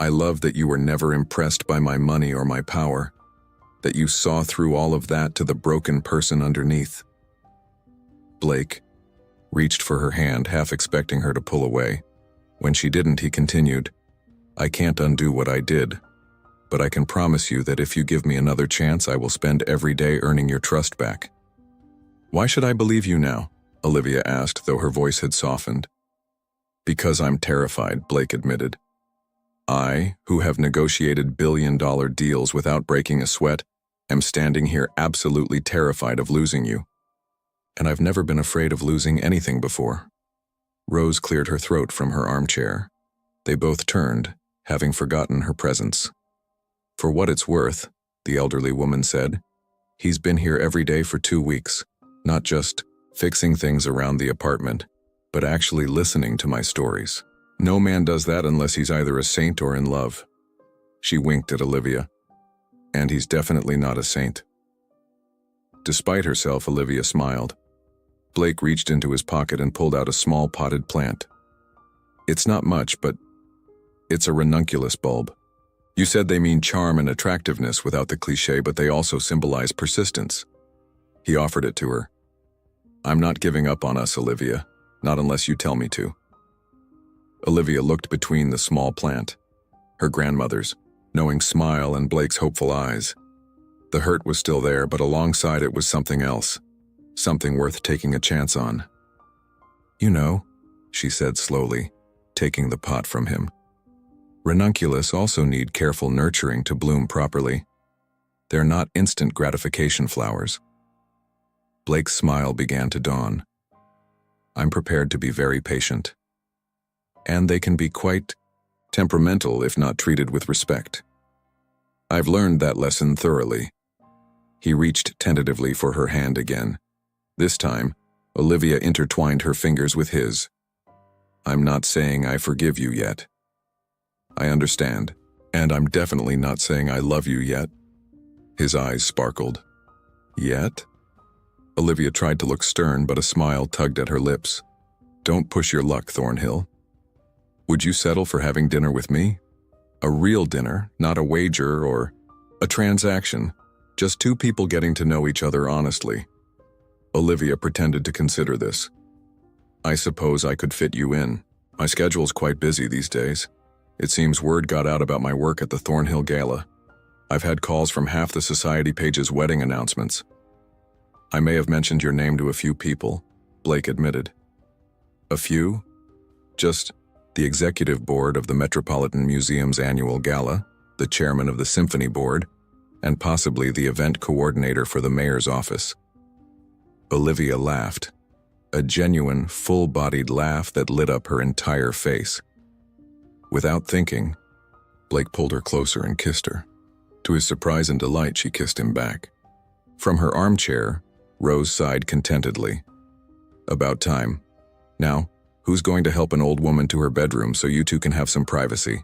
I love that you were never impressed by my money or my power, that you saw through all of that to the broken person underneath. Blake reached for her hand, half expecting her to pull away. When she didn't, he continued, I can't undo what I did, but I can promise you that if you give me another chance, I will spend every day earning your trust back. Why should I believe you now? Olivia asked, though her voice had softened. Because I'm terrified, Blake admitted. I, who have negotiated billion-dollar deals without breaking a sweat, am standing here absolutely terrified of losing you. And I've never been afraid of losing anything before. Rose cleared her throat from her armchair. They both turned, having forgotten her presence. For what it's worth, the elderly woman said, he's been here every day for 2 weeks, not just fixing things around the apartment, but actually listening to my stories. No man does that unless he's either a saint or in love. She winked at Olivia. And he's definitely not a saint. Despite herself, Olivia smiled. Blake reached into his pocket and pulled out a small potted plant. It's not much, but it's a ranunculus bulb. You said they mean charm and attractiveness without the cliché, but they also symbolize persistence. He offered it to her. I'm not giving up on us, Olivia, not unless you tell me to. Olivia looked between the small plant, her grandmother's, knowing smile and Blake's hopeful eyes. The hurt was still there, but alongside it was something else, something worth taking a chance on. You know, she said slowly, taking the pot from him. Ranunculus also need careful nurturing to bloom properly. They're not instant gratification flowers. Blake's smile began to dawn. I'm prepared to be very patient. And they can be quite temperamental if not treated with respect. I've learned that lesson thoroughly. He reached tentatively for her hand again. This time, Olivia intertwined her fingers with his. I'm not saying I forgive you yet. I understand, and I'm definitely not saying I love you yet. His eyes sparkled. Yet? Olivia tried to look stern, but a smile tugged at her lips. Don't push your luck, Thornhill. Would you settle for having dinner with me? A real dinner, not a wager or a transaction. Just 2 people getting to know each other honestly. Olivia pretended to consider this. I suppose I could fit you in. My schedule's quite busy these days. It seems word got out about my work at the Thornhill Gala. I've had calls from half the society page's wedding announcements. I may have mentioned your name to a few people, Blake admitted. A few? Just the executive board of the Metropolitan Museum's annual gala, the chairman of the symphony board, and possibly the event coordinator for the mayor's office. Olivia laughed, a genuine, full-bodied laugh that lit up her entire face. Without thinking, Blake pulled her closer and kissed her. To his surprise and delight, she kissed him back. From her armchair, Rose sighed contentedly. About time. Now, who's going to help an old woman to her bedroom so you two can have some privacy?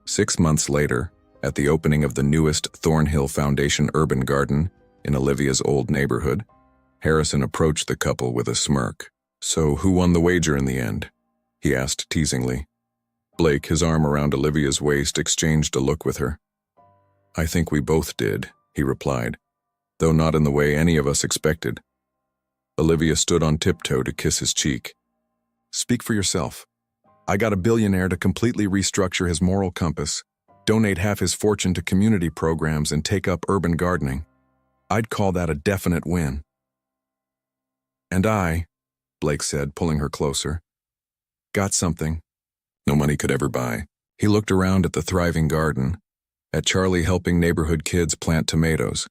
6 months later, at the opening of the newest Thornhill Foundation urban garden in Olivia's old neighborhood, Harrison approached the couple with a smirk. So who won the wager in the end? He asked teasingly. Blake, his arm around Olivia's waist, exchanged a look with her. I think we both did, he replied, though not in the way any of us expected. Olivia stood on tiptoe to kiss his cheek. Speak for yourself. I got a billionaire to completely restructure his moral compass, donate half his fortune to community programs, and take up urban gardening. I'd call that a definite win. And I, Blake said, pulling her closer, got something no money could ever buy. He looked around at the thriving garden, at Charlie helping neighborhood kids plant tomatoes,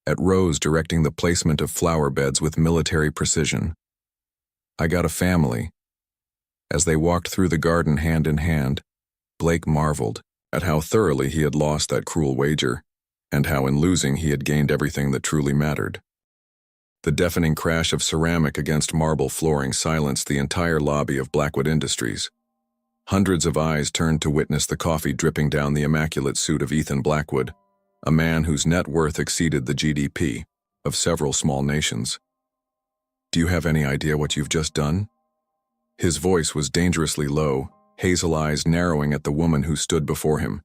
at Rose directing the placement of flower beds with military precision. I got a family. As they walked through the garden hand in hand, Blake marveled at how thoroughly he had lost that cruel wager, and how in losing he had gained everything that truly mattered. The deafening crash of ceramic against marble flooring silenced the entire lobby of Blackwood Industries. Hundreds of eyes turned to witness the coffee dripping down the immaculate suit of Ethan Blackwood, a man whose net worth exceeded the GDP of several small nations. Do you have any idea what you've just done? His voice was dangerously low, hazel eyes narrowing at the woman who stood before him,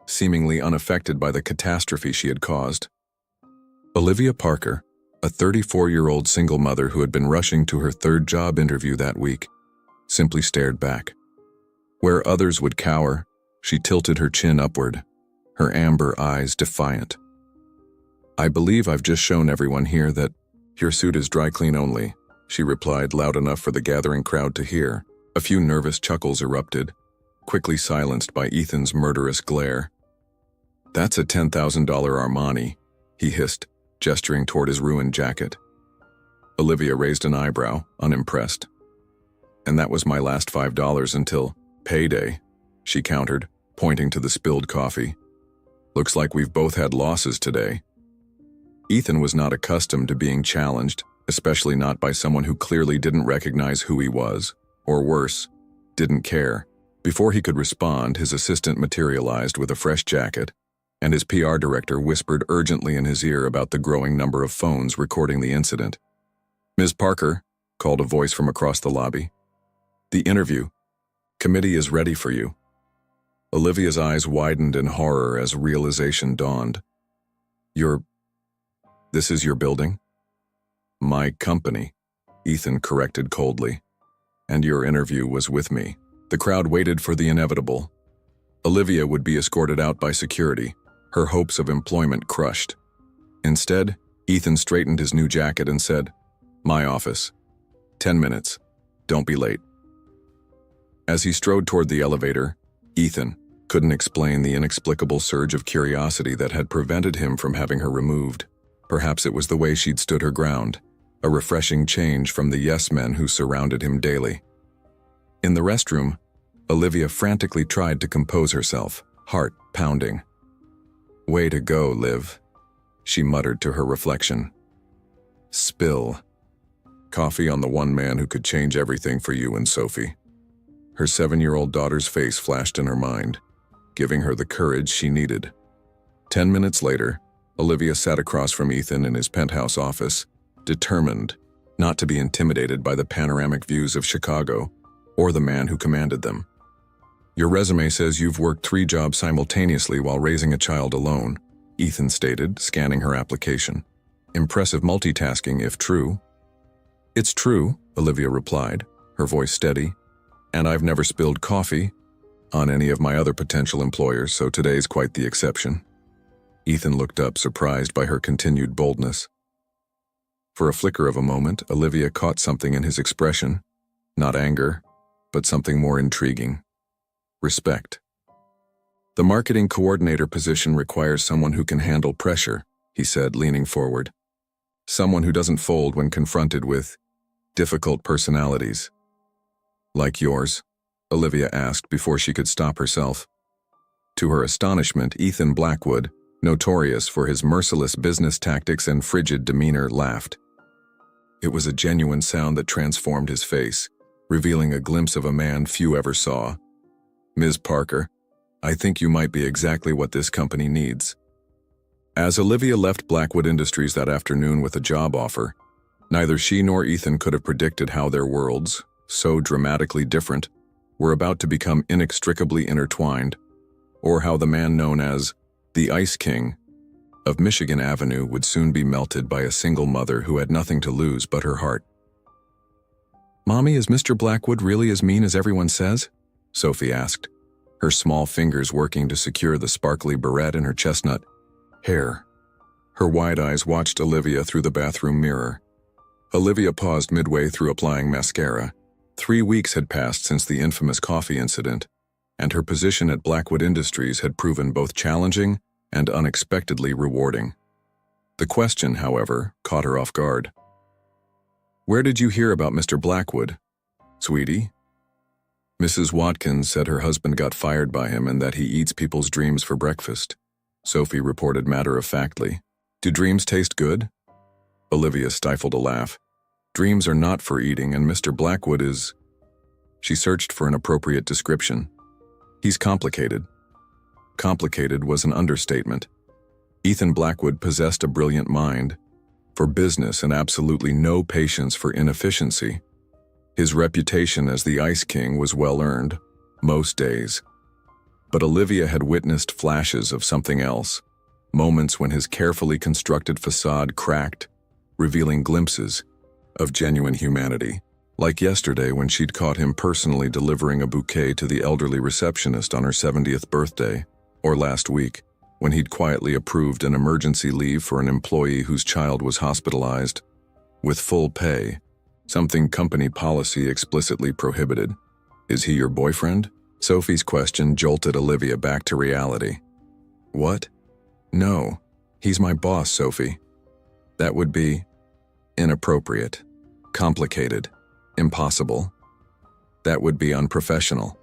seemingly unaffected by the catastrophe she had caused. Olivia Parker, a 34-year-old single mother who had been rushing to her third job interview that week, simply stared back. Where others would cower, she tilted her chin upward, her amber eyes defiant. I believe I've just shown everyone here that your suit is dry clean only, she replied loud enough for the gathering crowd to hear. A few nervous chuckles erupted, quickly silenced by Ethan's murderous glare. That's a $10,000 Armani, he hissed, gesturing toward his ruined jacket. Olivia raised an eyebrow, unimpressed. And that was my last $5 until payday, she countered, pointing to the spilled coffee. Looks like we've both had losses today. Ethan was not accustomed to being challenged, especially not by someone who clearly didn't recognize who he was, or worse, didn't care. Before he could respond, his assistant materialized with a fresh jacket, and his PR director whispered urgently in his ear about the growing number of phones recording the incident. Ms. Parker, called a voice from across the lobby. The interview committee is ready for you. Olivia's eyes widened in horror as realization dawned. This is your building? My company, Ethan corrected coldly. And your interview was with me. The crowd waited for the inevitable. Olivia would be escorted out by security, her hopes of employment crushed. Instead, Ethan straightened his new jacket and said, "My office. 10 minutes. Don't be late." As he strode toward the elevator, Ethan couldn't explain the inexplicable surge of curiosity that had prevented him from having her removed. Perhaps it was the way she'd stood her ground, a refreshing change from the yes-men who surrounded him daily. In the restroom, Olivia frantically tried to compose herself, heart pounding. "Way to go, Liv," she muttered to her reflection. Spill. Coffee on the one man who could change everything for you and Sophie. Her 7-year-old daughter's face flashed in her mind, giving her the courage she needed. 10 minutes later, Olivia sat across from Ethan in his penthouse office, determined not to be intimidated by the panoramic views of Chicago or the man who commanded them. Your resume says you've worked 3 jobs simultaneously while raising a child alone, Ethan stated, scanning her application. Impressive multitasking, if true. It's true, Olivia replied, her voice steady. And I've never spilled coffee on any of my other potential employers, so today's quite the exception. Ethan looked up, surprised by her continued boldness. For a flicker of a moment, Olivia caught something in his expression, not anger, but something more intriguing. Respect. The marketing coordinator position requires someone who can handle pressure, he said, leaning forward. Someone who doesn't fold when confronted with difficult personalities. Like yours? Olivia asked before she could stop herself. To her astonishment, Ethan Blackwood, notorious for his merciless business tactics and frigid demeanor, laughed. It was a genuine sound that transformed his face, revealing a glimpse of a man few ever saw. Ms. Parker, I think you might be exactly what this company needs. As Olivia left Blackwood Industries that afternoon with a job offer, neither she nor Ethan could have predicted how their worlds, so dramatically different, were about to become inextricably intertwined, or how the man known as the Ice King of Michigan Avenue would soon be melted by a single mother who had nothing to lose but her heart. Mommy, is Mr. Blackwood really as mean as everyone says? Sophie asked, her small fingers working to secure the sparkly barrette in her chestnut hair. Her wide eyes watched Olivia through the bathroom mirror. Olivia paused midway through applying mascara. 3 weeks had passed since the infamous coffee incident, and her position at Blackwood Industries had proven both challenging and unexpectedly rewarding. The question, however, caught her off guard. "Where did you hear about Mr. Blackwood, sweetie?" Mrs. Watkins said her husband got fired by him and that he eats people's dreams for breakfast. Sophie reported matter-of-factly. "Do dreams taste good?" Olivia stifled a laugh. "Dreams are not for eating, and Mr. Blackwood is—" She searched for an appropriate description. "He's complicated." Complicated was an understatement. Ethan Blackwood possessed a brilliant mind for business and absolutely no patience for inefficiency. His reputation as the Ice King was well-earned, most days. But Olivia had witnessed flashes of something else, moments when his carefully constructed facade cracked, revealing glimpses of genuine humanity, like yesterday when she'd caught him personally delivering a bouquet to the elderly receptionist on her 70th birthday, or last week, when he'd quietly approved an emergency leave for an employee whose child was hospitalized, with full pay, something company policy explicitly prohibited. "Is he your boyfriend?" Sophie's question jolted Olivia back to reality. "What? No, he's my boss, Sophie." "That would be inappropriate, complicated, impossible. That would be unprofessional."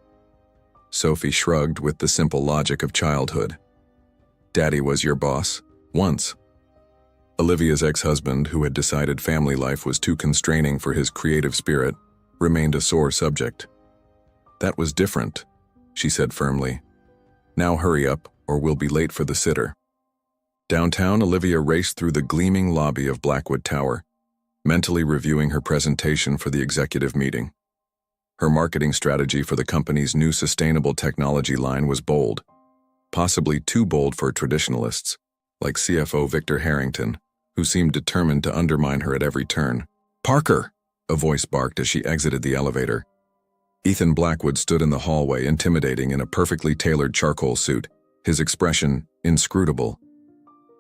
Sophie shrugged with the simple logic of childhood. "Daddy was your boss, once." Olivia's ex-husband, who had decided family life was too constraining for his creative spirit, remained a sore subject. "That was different," she said firmly. "Now hurry up, or we'll be late for the sitter." Downtown, Olivia raced through the gleaming lobby of Blackwood Tower, mentally reviewing her presentation for the executive meeting. Her marketing strategy for the company's new sustainable technology line was bold, possibly too bold for traditionalists, like CFO Victor Harrington, who seemed determined to undermine her at every turn. "Parker!" a voice barked as she exited the elevator. Ethan Blackwood stood in the hallway, intimidating in a perfectly tailored charcoal suit, his expression inscrutable.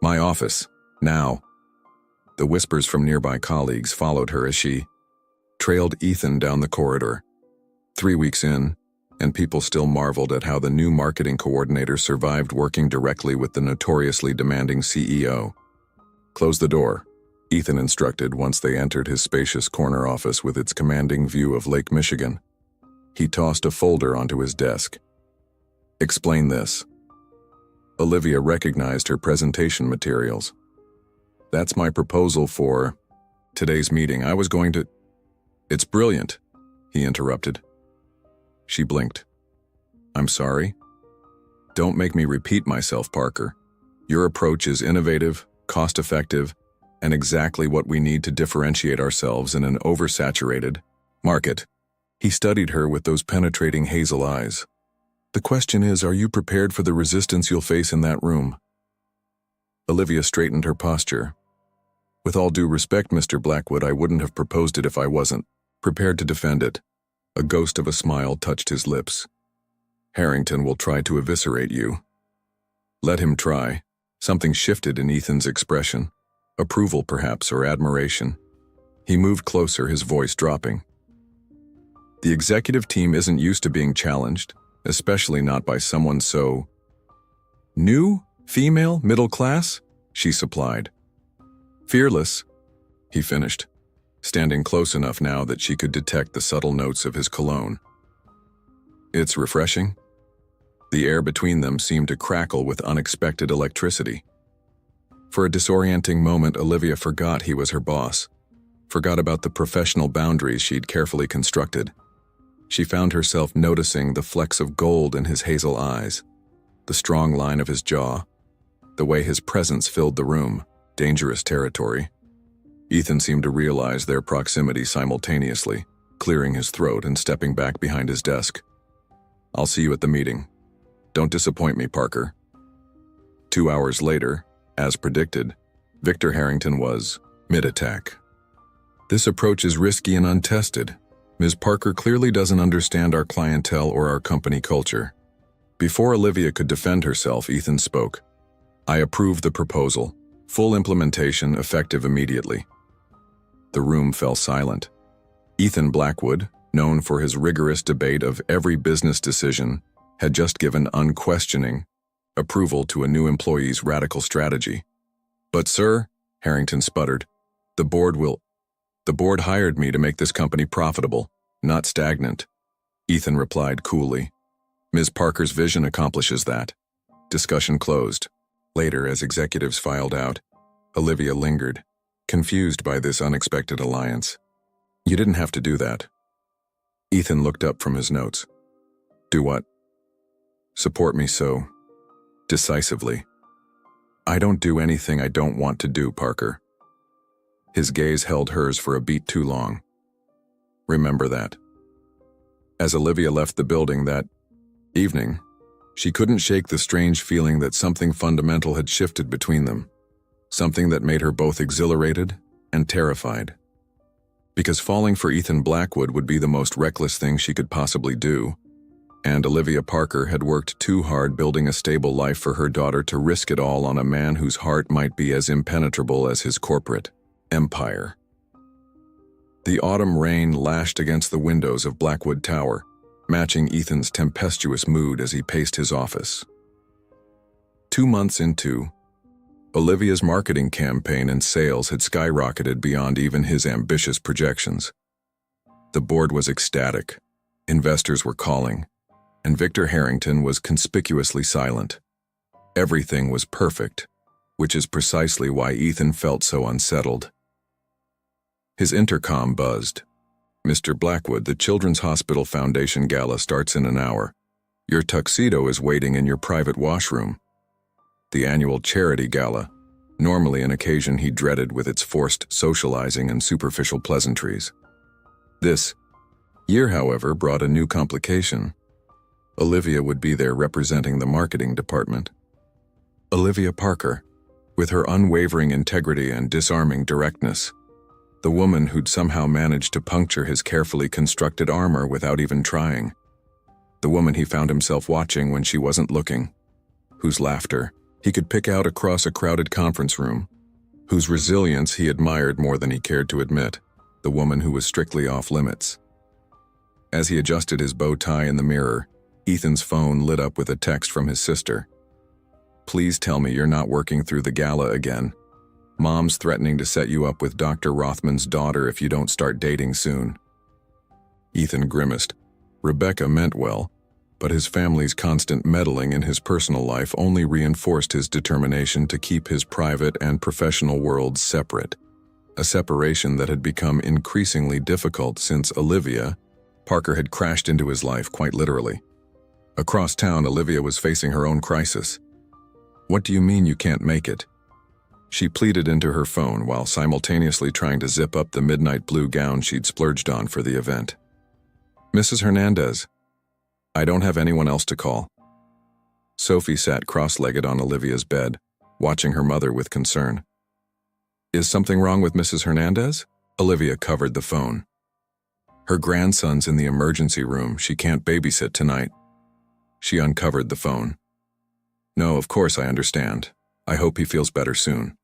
"My office, now." The whispers from nearby colleagues followed her as she trailed Ethan down the corridor. 3 weeks in, and people still marveled at how the new marketing coordinator survived working directly with the notoriously demanding CEO. "Close the door," Ethan instructed once they entered his spacious corner office with its commanding view of Lake Michigan. He tossed a folder onto his desk. "Explain this." Olivia recognized her presentation materials. "That's my proposal for today's meeting. I was going to—" "It's brilliant," he interrupted. She blinked. "I'm sorry?" "Don't make me repeat myself, Parker. Your approach is innovative, cost-effective, and exactly what we need to differentiate ourselves in an oversaturated market." He studied her with those penetrating hazel eyes. "The question is, are you prepared for the resistance you'll face in that room?" Olivia straightened her posture. "With all due respect, Mr. Blackwood, I wouldn't have proposed it if I wasn't prepared to defend it." A ghost of a smile touched his lips. "Harrington will try to eviscerate you." "Let him try." Something shifted in Ethan's expression. Approval, perhaps, or admiration. He moved closer, his voice dropping. "The executive team isn't used to being challenged, especially not by someone so new, female, middle class," she supplied. "Fearless," he finished, standing close enough now that she could detect the subtle notes of his cologne. "It's refreshing." The air between them seemed to crackle with unexpected electricity. For a disorienting moment, Olivia forgot he was her boss, forgot about the professional boundaries she'd carefully constructed. She found herself noticing the flecks of gold in his hazel eyes, the strong line of his jaw, the way his presence filled the room, dangerous territory. Ethan seemed to realize their proximity simultaneously, clearing his throat and stepping back behind his desk. "I'll see you at the meeting. Don't disappoint me, Parker." 2 hours later, as predicted, Victor Harrington was mid-attack. "This approach is risky and untested," Ms. Parker clearly doesn't understand our clientele or our company culture. Before Olivia could defend herself, Ethan spoke. I approve the proposal. Full implementation effective immediately. The room fell silent. Ethan Blackwood, known for his rigorous debate of every business decision, had just given unquestioning approval to a new employee's radical strategy. But sir, Harrington sputtered, the board hired me to make this company profitable, not stagnant. Ethan replied coolly. Ms. Parker's vision accomplishes that. Discussion closed. Later, as executives filed out, Olivia lingered, confused by this unexpected alliance. You didn't have to do that. Ethan looked up from his notes. Do what? Support me so decisively. I don't do anything I don't want to do, Parker. His gaze held hers for a beat too long. Remember that. As Olivia left the building that evening, she couldn't shake the strange feeling that something fundamental had shifted between them, something that made her both exhilarated and terrified. Because falling for Ethan Blackwood would be the most reckless thing she could possibly do, and Olivia Parker had worked too hard building a stable life for her daughter to risk it all on a man whose heart might be as impenetrable as his corporate empire. The autumn rain lashed against the windows of Blackwood Tower, matching Ethan's tempestuous mood as he paced his office. 2 months into, Olivia's marketing campaign and sales had skyrocketed beyond even his ambitious projections. The board was ecstatic, investors were calling, and Victor Harrington was conspicuously silent. Everything was perfect, which is precisely why Ethan felt so unsettled. His intercom buzzed. Mr. Blackwood, the Children's Hospital Foundation Gala starts in an hour. Your tuxedo is waiting in your private washroom. The annual charity gala, normally an occasion he dreaded with its forced socializing and superficial pleasantries. This year, however, brought a new complication. Olivia would be there representing the marketing department. Olivia Parker, with her unwavering integrity and disarming directness, the woman who'd somehow managed to puncture his carefully constructed armor without even trying. The woman he found himself watching when she wasn't looking, whose laughter he could pick out across a crowded conference room, whose resilience he admired more than he cared to admit, the woman who was strictly off limits. As he adjusted his bow tie in the mirror, Ethan's phone lit up with a text from his sister. Please tell me you're not working through the gala again. Mom's threatening to set you up with Dr. Rothman's daughter if you don't start dating soon. Ethan grimaced. Rebecca meant well, but his family's constant meddling in his personal life only reinforced his determination to keep his private and professional worlds separate, a separation that had become increasingly difficult since Olivia Parker had crashed into his life quite literally. Across town, Olivia was facing her own crisis. What do you mean you can't make it? She pleaded into her phone while simultaneously trying to zip up the midnight blue gown she'd splurged on for the event. Mrs. Hernandez, I don't have anyone else to call. Sophie sat cross-legged on Olivia's bed, watching her mother with concern. Is something wrong with Mrs. Hernandez? Olivia covered the phone. Her grandson's in the emergency room. She can't babysit tonight. She uncovered the phone. No, of course I understand. I hope he feels better soon.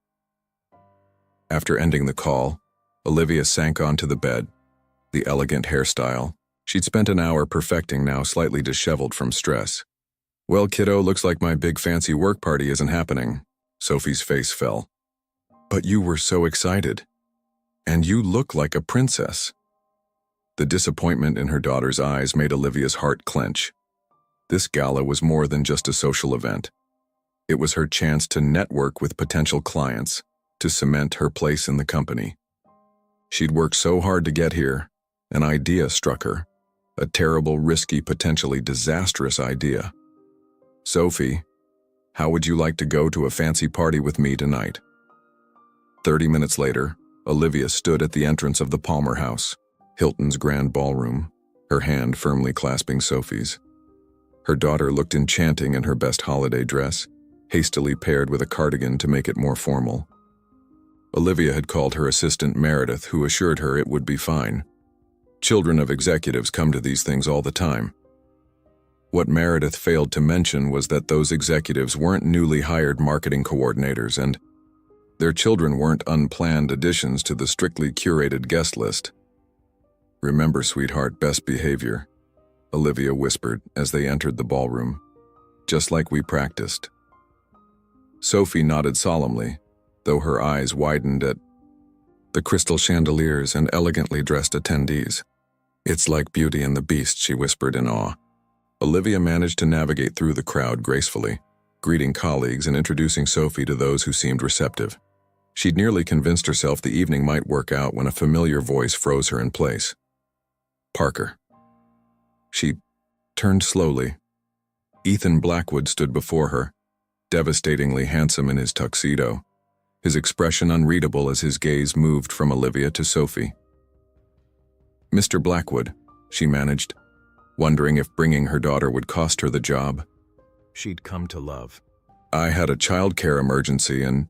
After ending the call, Olivia sank onto the bed, the elegant hairstyle she'd spent an hour perfecting now slightly disheveled from stress. Well, kiddo, looks like my big fancy work party isn't happening. Sophie's face fell. But you were so excited. And you look like a princess. The disappointment in her daughter's eyes made Olivia's heart clench. This gala was more than just a social event. It was her chance to network with potential clients, to cement her place in the company. She'd worked so hard to get here, an idea struck her, a terrible, risky, potentially disastrous idea. Sophie, how would you like to go to a fancy party with me tonight? 30 minutes later, Olivia stood at the entrance of the Palmer House, Hilton's grand ballroom, her hand firmly clasping Sophie's. Her daughter looked enchanting in her best holiday dress, hastily paired with a cardigan to make it more formal. Olivia had called her assistant Meredith, who assured her it would be fine. Children of executives come to these things all the time. What Meredith failed to mention was that those executives weren't newly hired marketing coordinators, and their children weren't unplanned additions to the strictly curated guest list. "Remember, sweetheart, best behavior," Olivia whispered as they entered the ballroom. "Just like we practiced." Sophie nodded solemnly, though her eyes widened at the crystal chandeliers and elegantly dressed attendees. "It's like Beauty and the Beast," she whispered in awe. Olivia managed to navigate through the crowd gracefully, greeting colleagues and introducing Sophie to those who seemed receptive. She'd nearly convinced herself the evening might work out when a familiar voice froze her in place. "Parker." She turned slowly. Ethan Blackwood stood before her, devastatingly handsome in his tuxedo, his expression unreadable as his gaze moved from Olivia to Sophie. "Mr. Blackwood," she managed, wondering if bringing her daughter would cost her the job she'd come to love. "I had a childcare emergency and—"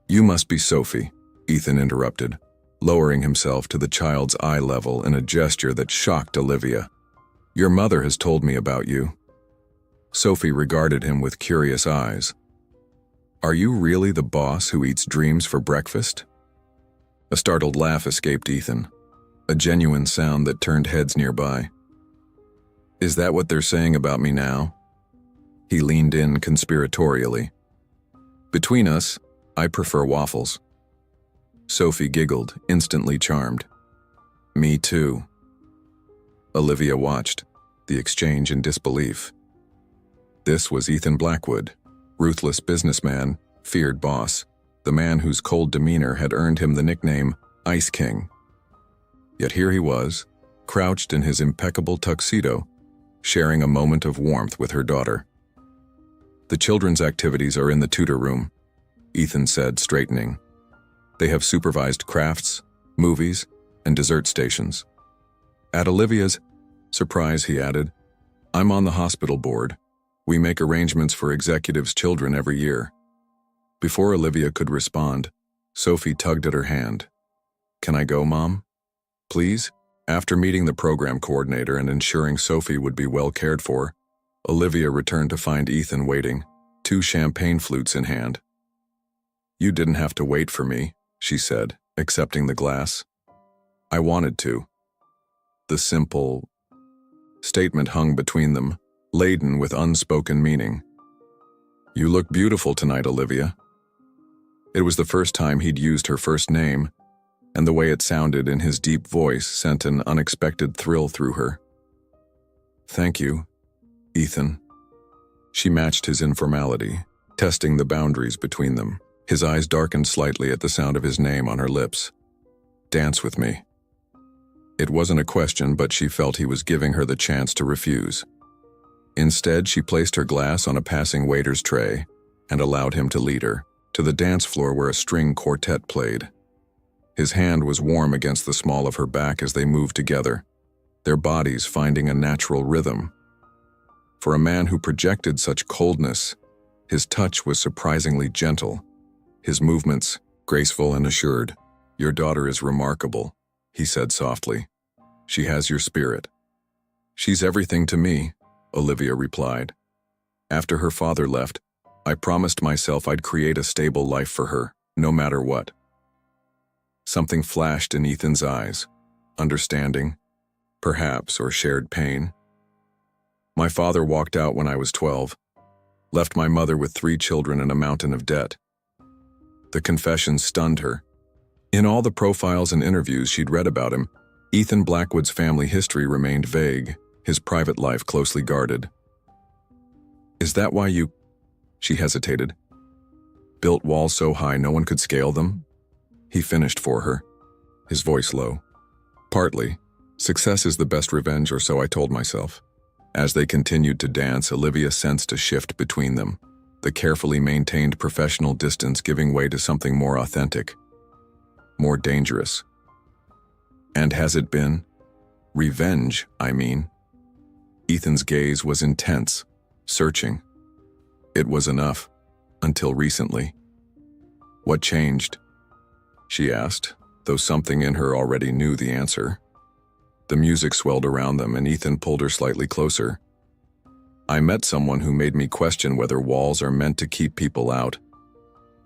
"You must be Sophie," Ethan interrupted, lowering himself to the child's eye level in a gesture that shocked Olivia. "Your mother has told me about you." Sophie regarded him with curious eyes. "Are you really the boss who eats dreams for breakfast?" A startled laugh escaped Ethan, a genuine sound that turned heads nearby. "Is that what they're saying about me now?" He leaned in conspiratorially. "Between us, I prefer waffles." Sophie giggled, instantly charmed. "Me too." Olivia watched, the exchange in disbelief. This was Ethan Blackwood, ruthless businessman, feared boss, the man whose cold demeanor had earned him the nickname Ice King. Yet here he was, crouched in his impeccable tuxedo, sharing a moment of warmth with her daughter. "The children's activities are in the tutor room," Ethan said, straightening. "They have supervised crafts, movies, and dessert stations." At Olivia's surprise, he added, "I'm on the hospital board. We make arrangements for executives' children every year." Before Olivia could respond, Sophie tugged at her hand. "Can I go, Mom? Please?" After meeting the program coordinator and ensuring Sophie would be well cared for, Olivia returned to find Ethan waiting, 2 champagne flutes in hand. "You didn't have to wait for me," she said, accepting the glass. "I wanted to." The simple statement hung between them, laden with unspoken meaning. "You look beautiful tonight, Olivia." It was the first time he'd used her first name, and the way it sounded in his deep voice sent an unexpected thrill through her. "Thank you, Ethan." She matched his informality, testing the boundaries between them. His eyes darkened slightly at the sound of his name on her lips. "Dance with me." It wasn't a question, but she felt he was giving her the chance to refuse. Instead, she placed her glass on a passing waiter's tray and allowed him to lead her to the dance floor where a string quartet played. His hand was warm against the small of her back as they moved together, their bodies finding a natural rhythm. For a man who projected such coldness, his touch was surprisingly gentle, his movements graceful and assured. "Your daughter is remarkable," he said softly. "She has your spirit." "She's everything to me," Olivia replied. "After her father left, I promised myself I'd create a stable life for her, no matter what." Something flashed in Ethan's eyes. Understanding, perhaps, or shared pain. "My father walked out when I was 12, left my mother with 3 children and a mountain of debt." The confession stunned her. In all the profiles and interviews she'd read about him, Ethan Blackwood's family history remained vague, his private life closely guarded. "Is that why you—" she hesitated. "Built walls so high no one could scale them?" He finished for her, his voice low. "Partly. Success is the best revenge, or so I told myself." As they continued to dance, Olivia sensed a shift between them, the carefully maintained professional distance giving way to something more authentic, more dangerous. "And has it been? Revenge, I mean." Ethan's gaze was intense, searching. "It was enough, until recently." "What changed?" she asked, though something in her already knew the answer. The music swelled around them and Ethan pulled her slightly closer. I met someone who made me question whether walls are meant to keep people out,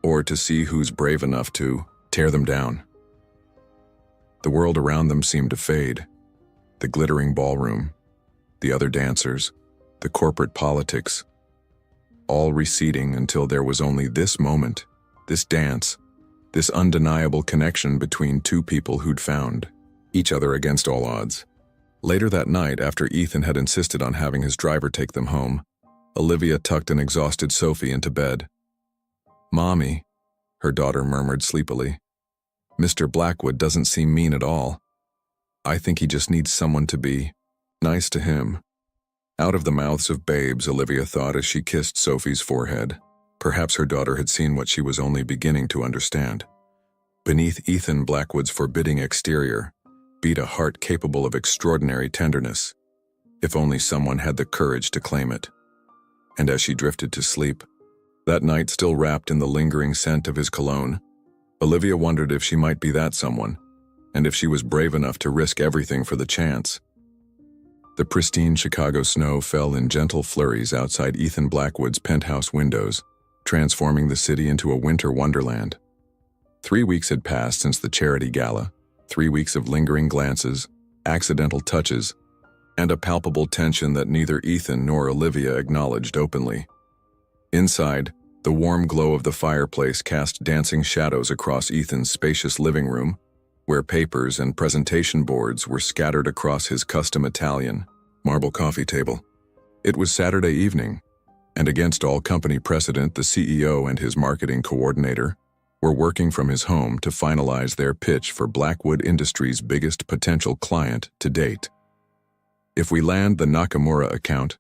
or to see who's brave enough to tear them down. The world around them seemed to fade. The glittering ballroom, the other dancers, the corporate politics, all receding until there was only this moment, this dance, this undeniable connection between two people who'd found each other against all odds. Later that night, after Ethan had insisted on having his driver take them home, Olivia tucked an exhausted Sophie into bed. "Mommy," her daughter murmured sleepily, "Mr. Blackwood doesn't seem mean at all. I think he just needs someone to be nice to him." Out of the mouths of babes, Olivia thought as she kissed Sophie's forehead. Perhaps her daughter had seen what she was only beginning to understand. Beneath Ethan Blackwood's forbidding exterior beat a heart capable of extraordinary tenderness, if only someone had the courage to claim it. And as she drifted to sleep, that night still wrapped in the lingering scent of his cologne, Olivia wondered if she might be that someone, and if she was brave enough to risk everything for the chance. The pristine Chicago snow fell in gentle flurries outside Ethan Blackwood's penthouse windows, transforming the city into a winter wonderland. 3 weeks had passed since the charity gala, 3 weeks of lingering glances, accidental touches, and a palpable tension that neither Ethan nor Olivia acknowledged openly. Inside, the warm glow of the fireplace cast dancing shadows across Ethan's spacious living room, where papers and presentation boards were scattered across his custom Italian marble coffee table. It was Saturday evening, and against all company precedent, the CEO and his marketing coordinator were working from his home to finalize their pitch for Blackwood Industries' biggest potential client to date. "If we land the Nakamura account,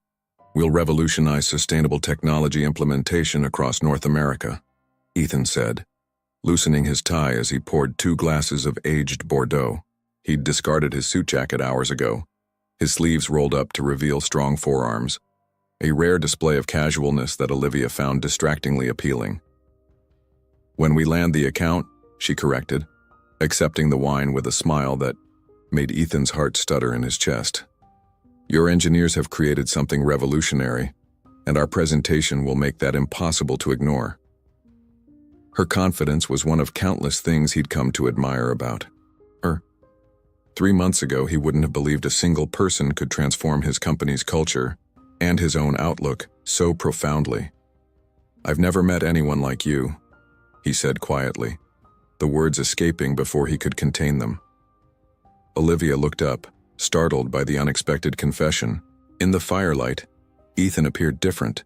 we'll revolutionize sustainable technology implementation across North America," Ethan said, loosening his tie as he poured 2 glasses of aged Bordeaux. He'd discarded his suit jacket hours ago, his sleeves rolled up to reveal strong forearms, a rare display of casualness that Olivia found distractingly appealing. "When we land the account," she corrected, accepting the wine with a smile that made Ethan's heart stutter in his chest. "Your engineers have created something revolutionary, and our presentation will make that impossible to ignore." Her confidence was one of countless things he'd come to admire about her. 3 months ago, he wouldn't have believed a single person could transform his company's culture and his own outlook so profoundly. "I've never met anyone like you," he said quietly, the words escaping before he could contain them. Olivia looked up, startled by the unexpected confession. In the firelight, Ethan appeared different,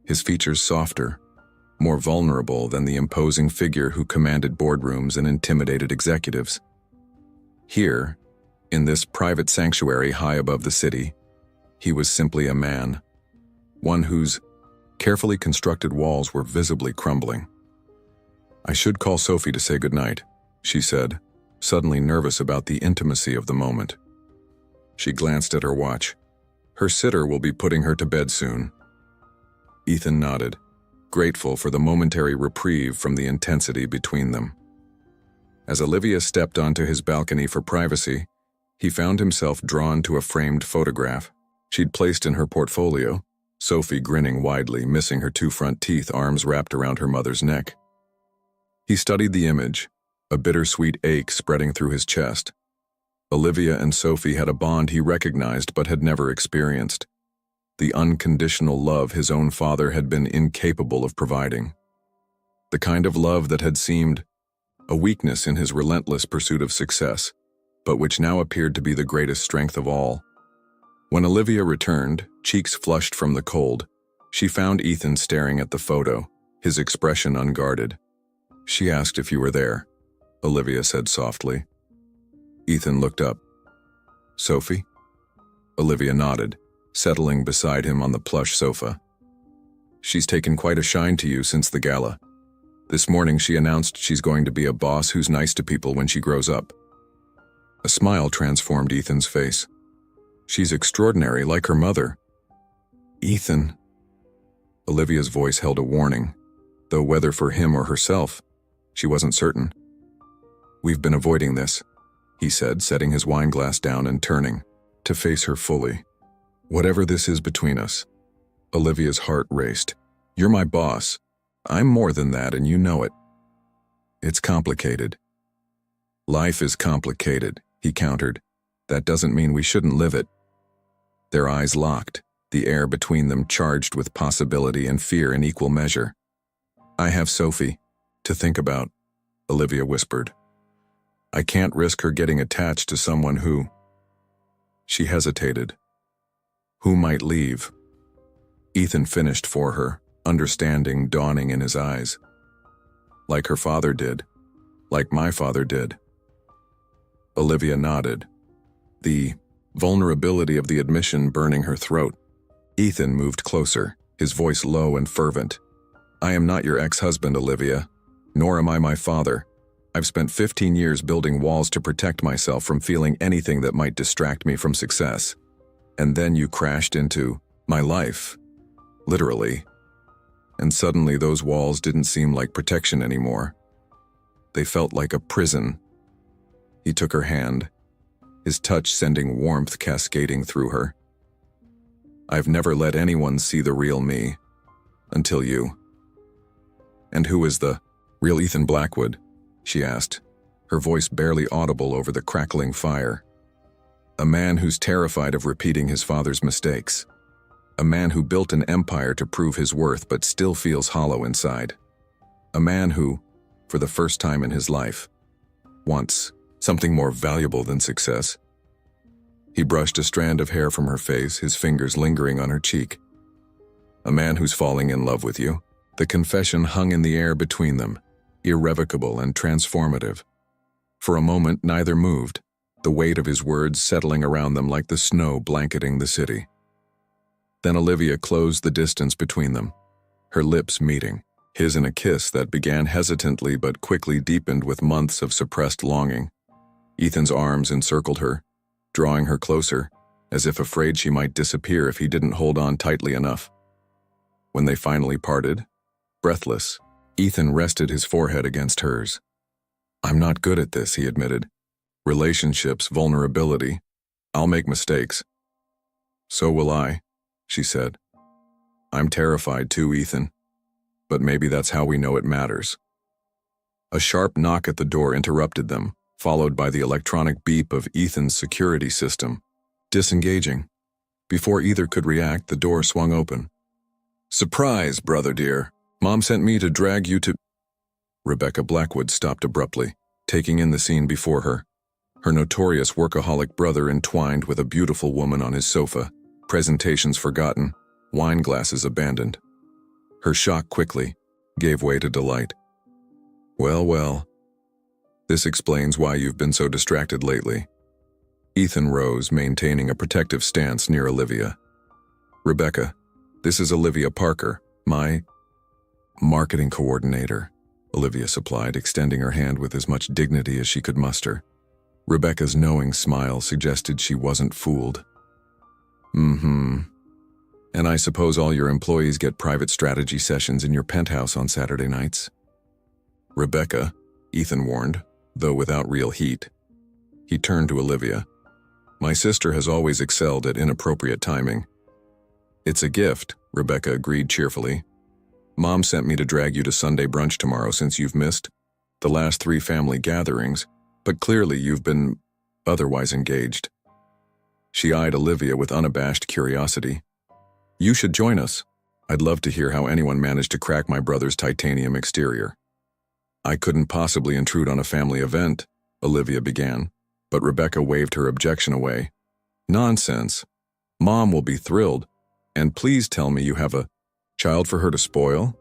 his features softer, more vulnerable than the imposing figure who commanded boardrooms and intimidated executives. Here, in this private sanctuary high above the city, he was simply a man, one whose carefully constructed walls were visibly crumbling. "I should call Sophie to say goodnight," she said, suddenly nervous about the intimacy of the moment. She glanced at her watch. "Her sitter will be putting her to bed soon." Ethan nodded, grateful for the momentary reprieve from the intensity between them. As Olivia stepped onto his balcony for privacy, he found himself drawn to a framed photograph she'd placed in her portfolio, Sophie grinning widely, missing her 2 front teeth, arms wrapped around her mother's neck. He studied the image, a bittersweet ache spreading through his chest. Olivia and Sophie had a bond he recognized but had never experienced, the unconditional love his own father had been incapable of providing. The kind of love that had seemed a weakness in his relentless pursuit of success, but which now appeared to be the greatest strength of all. When Olivia returned, cheeks flushed from the cold, she found Ethan staring at the photo, his expression unguarded. "She asked if you were there," Olivia said softly. Ethan looked up. "Sophie?" Olivia nodded, settling beside him on the plush sofa. "She's taken quite a shine to you since the gala. This morning she announced she's going to be a boss who's nice to people when she grows up." A smile transformed Ethan's face. "She's extraordinary, like her mother." "Ethan." Olivia's voice held a warning, though whether for him or herself, she wasn't certain. "We've been avoiding this," he said, setting his wine glass down and turning to face her fully. Whatever this is between us. Olivia's heart raced. You're my boss. I'm more than that, and you know it. It's complicated. Life is complicated, he countered. That doesn't mean we shouldn't live it. Their eyes locked, the air between them charged with possibility and fear in equal measure. I have Sophie to think about, Olivia whispered. I can't risk her getting attached to someone who... She hesitated. Who might leave? Ethan finished for her, understanding dawning in his eyes. Like her father did. Like my father did. Olivia nodded, the vulnerability of the admission burning her throat. Ethan moved closer, his voice low and fervent. I am not your ex-husband, Olivia, nor am I my father. I've spent 15 years building walls to protect myself from feeling anything that might distract me from success. And then you crashed into my life, literally. And suddenly those walls didn't seem like protection anymore. They felt like a prison. He took her hand, his touch sending warmth cascading through her. I've never let anyone see the real me, until you. And who is the real Ethan Blackwood? She asked, her voice barely audible over the crackling fire. A man who's terrified of repeating his father's mistakes. A man who built an empire to prove his worth but still feels hollow inside. A man who, for the first time in his life, wants something more valuable than success. He brushed a strand of hair from her face, his fingers lingering on her cheek. A man who's falling in love with you. The confession hung in the air between them, irrevocable and transformative. For a moment, neither moved, the weight of his words settling around them like the snow blanketing the city. Then Olivia closed the distance between them, her lips meeting, his in a kiss that began hesitantly but quickly deepened with months of suppressed longing. Ethan's arms encircled her, drawing her closer, as if afraid she might disappear if he didn't hold on tightly enough. When they finally parted, breathless, Ethan rested his forehead against hers. I'm not good at this, he admitted. Relationships, vulnerability. I'll make mistakes. So will I, she said. I'm terrified too, Ethan. But maybe that's how we know it matters. A sharp knock at the door interrupted them, followed by the electronic beep of Ethan's security system. Disengaging. Before either could react, the door swung open. Surprise, brother dear. Mom sent me to drag you to... Rebecca Blackwood stopped abruptly, taking in the scene before her. Her notorious workaholic brother entwined with a beautiful woman on his sofa, presentations forgotten, wine glasses abandoned. Her shock quickly gave way to delight. Well, well. This explains why you've been so distracted lately. Ethan rose, maintaining a protective stance near Olivia. Rebecca, this is Olivia Parker, my marketing coordinator, Olivia supplied, extending her hand with as much dignity as she could muster. Rebecca's knowing smile suggested she wasn't fooled. And I suppose all your employees get private strategy sessions in your penthouse on Saturday nights? Rebecca, Ethan warned, though without real heat. He turned to Olivia. My sister has always excelled at inappropriate timing. It's a gift, Rebecca agreed cheerfully. Mom sent me to drag you to Sunday brunch tomorrow since you've missed the last 3 family gatherings, but clearly you've been otherwise engaged. She eyed Olivia with unabashed curiosity. You should join us. I'd love to hear how anyone managed to crack my brother's titanium exterior. I couldn't possibly intrude on a family event, Olivia began, but Rebecca waved her objection away. Nonsense. Mom will be thrilled, and please tell me you have a child for her to spoil?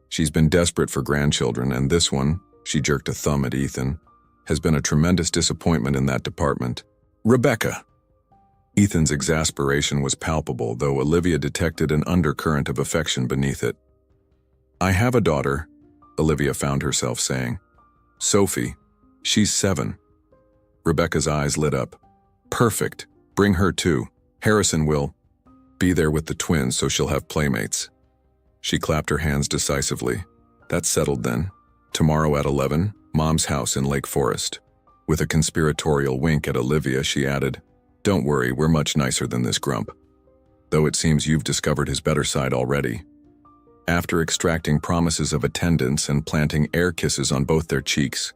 She's been desperate for grandchildren, and this one, she jerked a thumb at Ethan, has been a tremendous disappointment in that department. Rebecca! Ethan's exasperation was palpable, though Olivia detected an undercurrent of affection beneath it. I have a daughter, Olivia found herself saying. Sophie. She's 7. Rebecca's eyes lit up. Perfect. Bring her too. Harrison will be there with the twins so she'll have playmates. She clapped her hands decisively. That's settled then. Tomorrow at 11, Mom's house in Lake Forest. With a conspiratorial wink at Olivia, she added, "Don't worry, we're much nicer than this grump. Though it seems you've discovered his better side already." After extracting promises of attendance and planting air kisses on both their cheeks,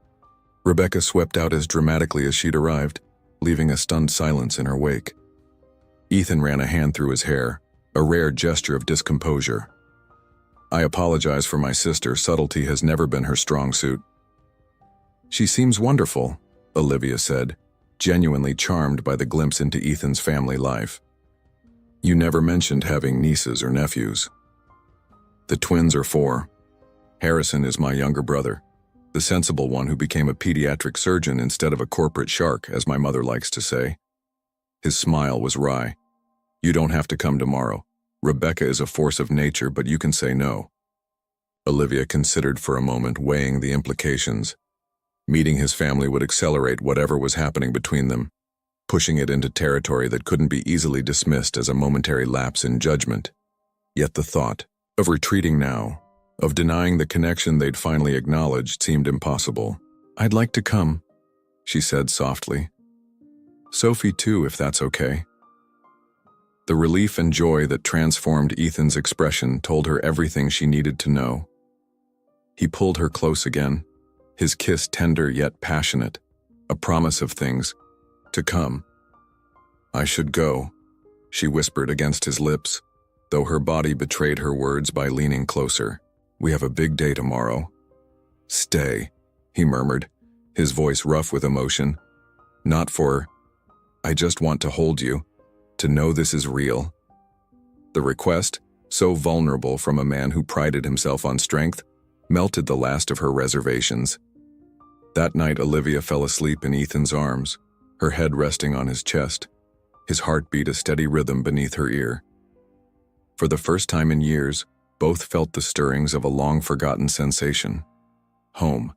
Rebecca swept out as dramatically as she'd arrived, leaving a stunned silence in her wake. Ethan ran a hand through his hair, a rare gesture of discomposure. "I apologize for my sister. Subtlety has never been her strong suit." "She seems wonderful," Olivia said, genuinely charmed by the glimpse into Ethan's family life. "You never mentioned having nieces or nephews." "The twins are 4. Harrison is my younger brother, the sensible one who became a pediatric surgeon instead of a corporate shark, as my mother likes to say." His smile was wry. "You don't have to come tomorrow. Rebecca is a force of nature, but you can say no." Olivia considered for a moment, weighing the implications. Meeting his family would accelerate whatever was happening between them, pushing it into territory that couldn't be easily dismissed as a momentary lapse in judgment. Yet the thought of retreating now, of denying the connection they'd finally acknowledged, seemed impossible. "I'd like to come," she said softly. "Sophie too, if that's okay." The relief and joy that transformed Ethan's expression told her everything she needed to know. He pulled her close again, his kiss tender yet passionate, a promise of things to come. "I should go," she whispered against his lips, though her body betrayed her words by leaning closer. "We have a big day tomorrow." "Stay," he murmured, his voice rough with emotion. "Not for... I just want to hold you, to know this is real." The request, so vulnerable from a man who prided himself on strength, melted the last of her reservations. That night, Olivia fell asleep in Ethan's arms, her head resting on his chest, his heartbeat a steady rhythm beneath her ear. For the first time in years, both felt the stirrings of a long-forgotten sensation: home.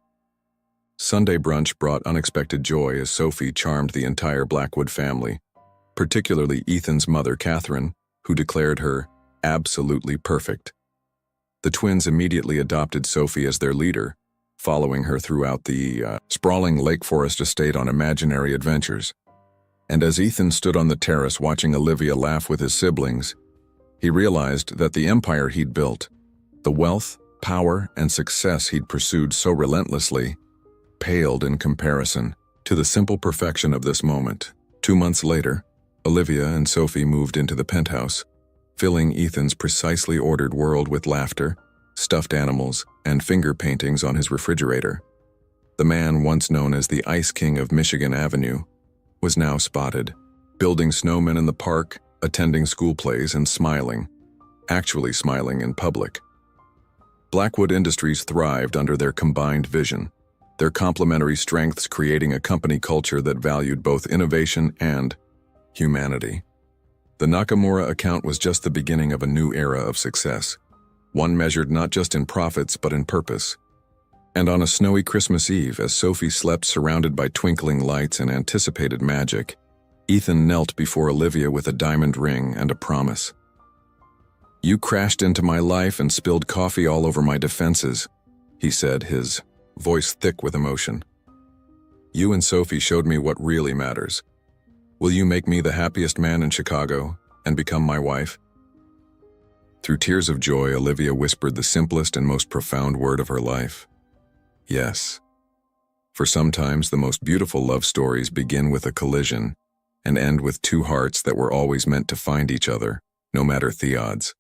Sunday brunch brought unexpected joy as Sophie charmed the entire Blackwood family, particularly Ethan's mother, Catherine, who declared her absolutely perfect. The twins immediately adopted Sophie as their leader, following her throughout the sprawling Lake Forest estate on imaginary adventures. And as Ethan stood on the terrace watching Olivia laugh with his siblings, he realized that the empire he'd built, the wealth, power, and success he'd pursued so relentlessly, paled in comparison to the simple perfection of this moment. 2 months later, Olivia and Sophie moved into the penthouse, filling Ethan's precisely ordered world with laughter, stuffed animals, and finger paintings on his refrigerator. The man once known as the Ice King of Michigan Avenue was now spotted, building snowmen in the park, attending school plays, and smiling, actually smiling in public. Blackwood Industries thrived under their combined vision, their complementary strengths creating a company culture that valued both innovation and humanity. The Nakamura account was just the beginning of a new era of success, one measured not just in profits but in purpose. And on a snowy Christmas Eve, as Sophie slept surrounded by twinkling lights and anticipated magic, Ethan knelt before Olivia with a diamond ring and a promise. "You crashed into my life and spilled coffee all over my defenses," he said, his voice thick with emotion. "You and Sophie showed me what really matters. Will you make me the happiest man in Chicago and become my wife?" Through tears of joy, Olivia whispered the simplest and most profound word of her life: "Yes." For sometimes the most beautiful love stories begin with a collision and end with two hearts that were always meant to find each other, no matter the odds.